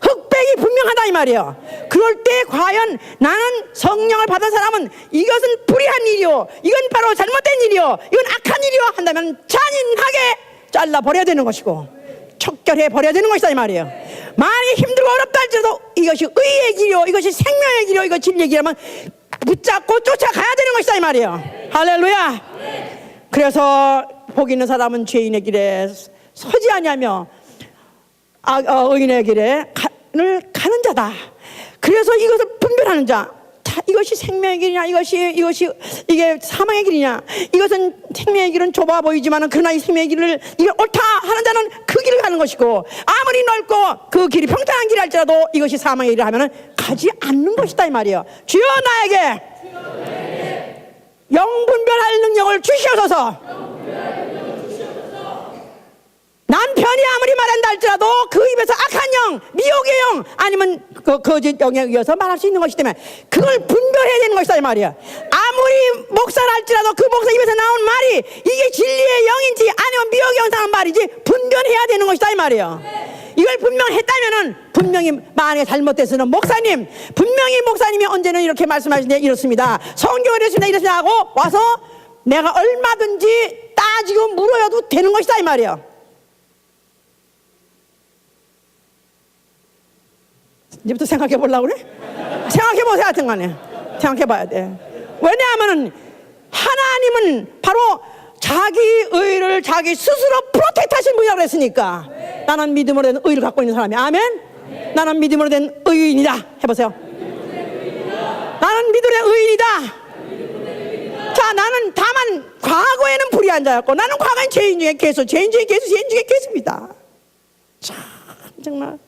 A: 흑백이 분명하다 이 말이에요. 그럴 때 과연 나는 성령을 받은 사람은 이것은 불의한 일이요, 이건 바로 잘못된 일이요, 이건 악한 일이요 한다면 잔인하게 잘라버려야 되는 것이고 척결해 버려야 되는 것이다 이 말이에요. 만약에 힘들고 어렵다 할지라도 이것이 의의 길이요, 이것이 생명의 길이요, 이거 진리의 길이라면 붙잡고 쫓아가야 되는 것이다 이 말이에요. 할렐루야. 그래서 복 있는 사람은 죄인의 길에 서지 아니하며 의인의 길에 가는 자다. 그래서 이것을 분별하는 자, 이것이 생명의 길이냐, 이게 사망의 길이냐, 이것은 생명의 길은 좁아 보이지만은 그러나 이 생명의 길을 이게 옳다 하는 자는 그 길을 가는 것이고, 아무리 넓고 그 길이 평탄한 길이 할지라도 이것이 사망의 길이라 하면은 가지 않는 것이다 이 말이에요. 주여 나에게 영분별할 능력을 주시옵소서. 남편이 아무리 말한다 할지라도 그 입에서 악한 영, 미혹의 영 아니면 그 거짓 영에 의해서 말할 수 있는 것이기 때문에 그걸 분별해야 되는 것이다 이 말이야. 아무리 목사라 할지라도 그 목사 입에서 나온 말이 이게 진리의 영인지 아니면 미혹의 영상한 말인지 분별해야 되는 것이다 이 말이야. 이걸 분명했다면은 분명히 만약에 잘못됐으면 목사님, 분명히 목사님이 언제는 이렇게 말씀하시는데 이렇습니다, 성경을 이렇습니다 하고 와서 내가 얼마든지 따지고 물어야도 되는 것이다 이 말이야. 이제부터 생각해 보려고 그래? 생각해 보세요. 하여튼 간에 생각해 봐야 돼. 왜냐하면 하나님은 바로 자기 의를 자기 스스로 프로텍트 하신 분이라고 했으니까. 나는 믿음으로 된 의를 갖고 있는 사람이야. 아멘. 나는 믿음으로 된 의인이다. 해보세요. 나는 믿음으로 된 의인이다. 자, 나는 다만 과거에는 불의한 자였고 나는 과거엔 죄인 중에 괴수, 죄인 중에 괴수, 죄인 중에 괴수입니다. 참 정말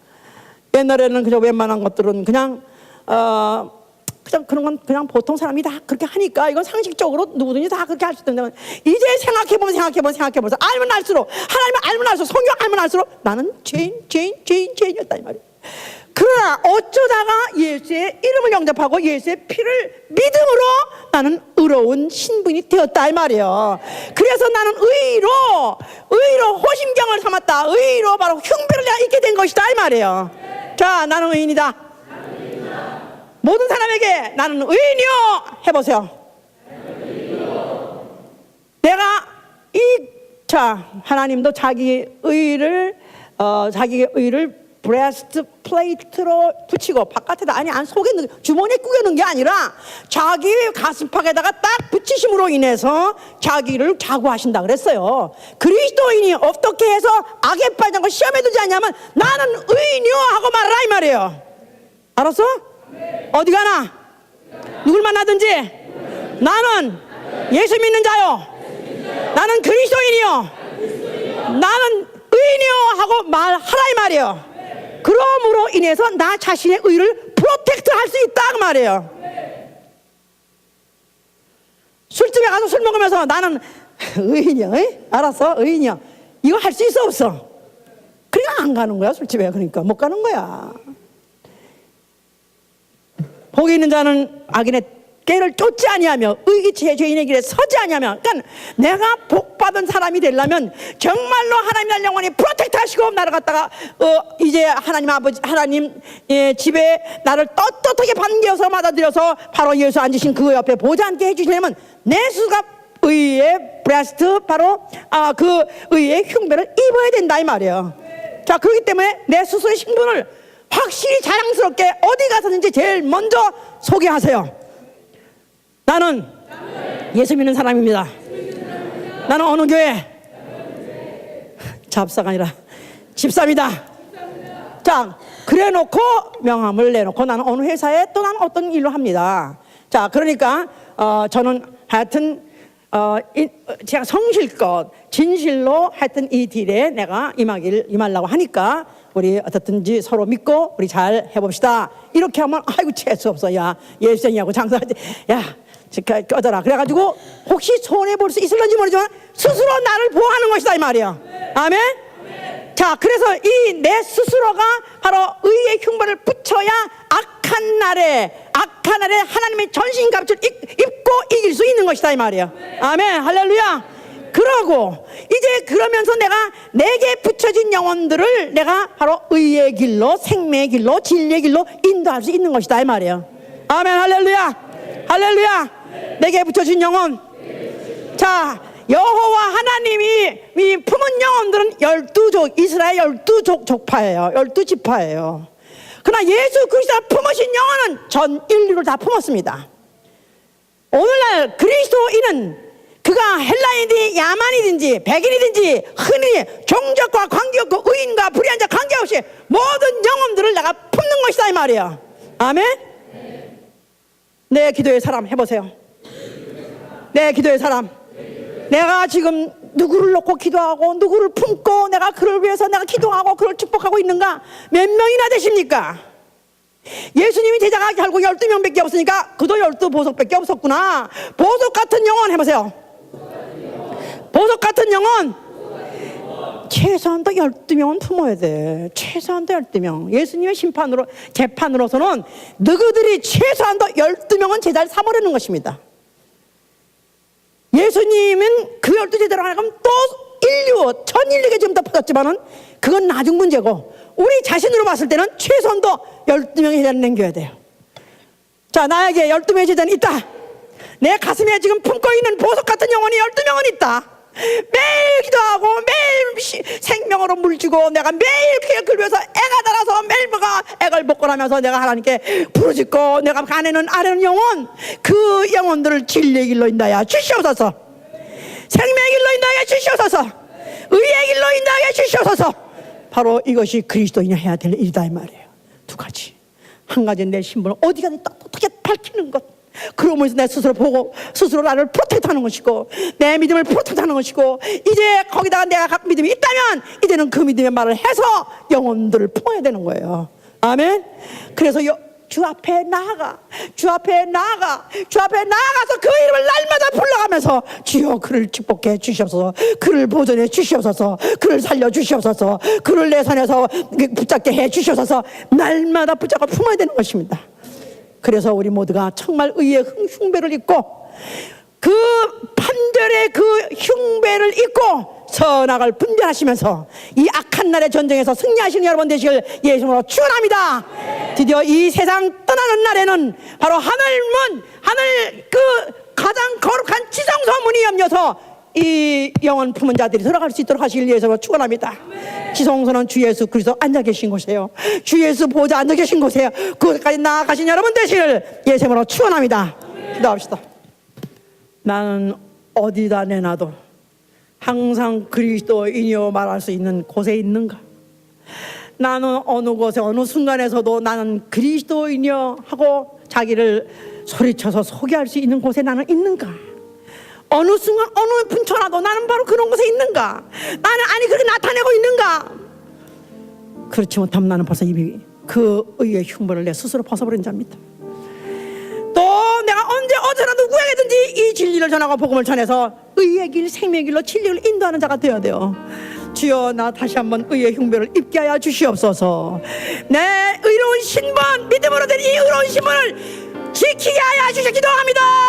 A: 옛날에는 그저 웬만한 것들은 그냥 그런 건 그냥 보통 사람이 다 그렇게 하니까 이건 상식적으로 누구든지 다 그렇게 할 수 있는데, 이제 생각해보면 알면 알수록, 하나님을 알면 알수록, 성경 알면 알수록 나는 죄인이었다 이 말이에요. 그러나 어쩌다가 예수의 이름을 영접하고 예수의 피를 믿음으로 나는 의로운 신분이 되었다 이 말이에요. 그래서 나는 의로 호심경을 삼았다. 의로 바로 흉배를 내가 잊게 된 것이다 이 말이에요. 자, 나는 의인이다. 모든 사람에게 나는 의인이요 해보세요. 내가 하나님도 자기의 의를 브레스트 플레이트로 붙이고 바깥에다, 아니 안 속에 넣는, 주머니에 꾸겨 넣은 게 아니라 자기 가슴팍에다가 딱 붙이심으로 인해서 자기를 자구하신다 그랬어요. 그리스도인이 어떻게 해서 악에 빠진 거 시험에 들지 않냐면 나는 의인이요 하고 말하라 이 말이에요. 알았어? 어디 가나 누굴 만나든지 나는 예수 믿는 자요, 나는 그리스도인이요, 나는 의인이요 하고 말하라 이 말이에요. 그러므로 인해서 나 자신의 의를 프로텍트 할 수 있다 그 말이에요. 술집에 가서 술 먹으면서 나는 의인이야, 알았어, 의인이야, 이거 할 수 있어 없어? 그러니까 안 가는 거야 술집에. 그러니까 못 가는 거야. 복이 있는 자는 악인의 꾀를 쫓지 아니하며 의기치에 죄인의 길에 서지 아니하며. 그러니까 내가 복받은 사람이 되려면 정말로 하나님 날 영원히 프로텍트 하시고 나를 갖다가 이제 하나님 아버지 하나님 집에 나를 떳떳하게 반겨서 받아들여서 바로 예수 앉으신 그 옆에 보좌 앉게 해주시려면 내 스스로가 의의 브레스트, 바로 그 의의 흉배를 입어야 된다 이 말이에요. 자, 그렇기 때문에 내 스스로의 신분을 확실히 자랑스럽게 어디 가서든지 제일 먼저 소개하세요. 나는 예수 믿는 사람입니다. 나는 어느 교회? 잡사가 아니라 집사입니다. 자, 그래 놓고 명함을 내놓고 나는 어느 회사에 또 나는 어떤 일로 합니다. 자, 그러니까 저는 하여튼 제가 성실껏 진실로 하여튼 이 딜에 내가 임하려고 하니까 우리 어떻든지 서로 믿고 우리 잘 해봅시다. 이렇게 하면 아이고 재수 없어. 야, 예수님하고 장사하지. 야, 꺼져라. 그래가지고 혹시 손해볼 수 있을런지 모르지만 스스로 나를 보호하는 것이다 이 말이야. 아멘? 자, 그래서 이 내 스스로가 바로 의의 흉배를 붙여야 악한 날에 하나님의 전신갑주를 입고 이길 수 있는 것이다 이 말이야. 아멘, 할렐루야. 그러고 이제 그러면서 내게 붙여진 영혼들을 내가 바로 의의 길로, 생명의 길로, 진리의 길로 인도할 수 있는 것이다 이 말이에요. 아멘, 할렐루야. 할렐루야. 내게 붙여진 영혼. 자, 여호와 하나님이 품은 영혼들은 12족, 이스라엘 12족파예요. 12지파예요. 그러나 예수 그리스도가 품으신 영혼은 전 인류를 다 품었습니다. 오늘날 그리스도인은 그가 헬라인이든지 야만이든지 백인이든지 흔히 종족과 관계없고 의인과 불의한 자 관계없이 모든 영혼들을 내가 품는 것이다 이 말이에요. 아멘? 내 기도의 사람 해보세요. 내 기도의 사람. 내가 지금 누구를 놓고 기도하고 누구를 품고 내가 그를 위해서 내가 기도하고 그를 축복하고 있는가? 몇 명이나 되십니까? 예수님이 제자가 결국 12명밖에 없으니까 그도 12보석밖에 없었구나. 보석 같은 영혼 해보세요. 보석 같은 영혼 최소한도 12명은 품어야 돼. 최소한도 12명. 예수님의 재판으로서는 너희들이 최소한도 12명은 제자를 삼으려는 것입니다. 예수님은 그 12제자로 하나님 또 전 인류에게 좀 더 퍼졌지만은 그건 나중 문제고 우리 자신으로 봤을 때는 최소한도 12명의 제자를 남겨야 돼요. 자, 나에게 12명의 제자는 있다. 내 가슴에 지금 품고 있는 보석 같은 영혼이 12명은 있다. 매일 기도하고 매일 생명으로 물주고 내가 매일 그를 위해서 애가 달아서 매일 애를 먹고 나면서 내가 하나님께 부르짖고 내가 아래는 영혼, 그 영혼들을 진리의 길로 인도하여 주시옵소서. 생명의 길로 인도하여 주시옵소서. 의의 길로 인도하여 주시옵소서. 바로 이것이 그리스도인이 해야 될 일이다 이 말이에요. 두 가지. 한 가지는 내 신분을 어디가 어떻게 밝히는 것, 그러면서 내 스스로 보고 스스로 나를 프로텍트하는 것이고 내 믿음을 프로텍트하는 것이고 이제 거기다가 내가 믿음이 있다면 이제는 그 믿음의 말을 해서 영혼들을 품어야 되는 거예요. 아멘. 그래서 주 앞에 나아가 주 앞에 나아가서 그 이름을 날마다 불러가면서 주여 그를 축복해 주시옵소서, 그를 보존해 주시옵소서, 그를 살려 주시옵소서, 그를 내 손에서 붙잡게 해 주시옵소서, 날마다 붙잡아 품어야 되는 것입니다. 그래서 우리 모두가 정말 의의 흉배를 입고 그 판결의 그 흉배를 입고 선악을 분별하시면서 이 악한 날의 전쟁에서 승리하시는 여러분 되시길 예수님으로 축원합니다. 드디어 이 세상 떠나는 날에는 바로 하늘 그 가장 거룩한 지성소문이 열려서 이 영혼 품은 자들이 들어갈 수 있도록 하시길 예수님으로 축원합니다. 지성소는 주 예수 그리스도 앉아 계신 곳이에요. 주 예수 보좌 앉아 계신 곳이에요. 그곳까지 나아가신 여러분 되시길 예수님으로 축원합니다. 기도합시다. 나는 어디다 내놔도 항상 그리스도인이여 말할 수 있는 곳에 있는가? 나는 어느 곳에 어느 순간에서도 나는 그리스도인이여 하고 자기를 소리쳐서 소개할 수 있는 곳에 나는 있는가? 어느 순간 어느 분초라도 나는 바로 그런 곳에 있는가? 나는 아니 그렇게 나타내고 있는가? 그렇지 못하면 나는 벌써 이미 그 의의 흉보를 내 스스로 벗어버린 자입니다. 또 내가 언제 어디나 누구에게든지 이 진리를 전하고 복음을 전해서 의의 길 생명의 길로 진리를 인도하는 자가 되어야 돼요. 주여 나 다시 한번 의의 흉배를 입게 하여 주시옵소서. 내 의로운 신분 믿음으로 된 이 의로운 신분을 지키게 하여 주시기 기도합니다.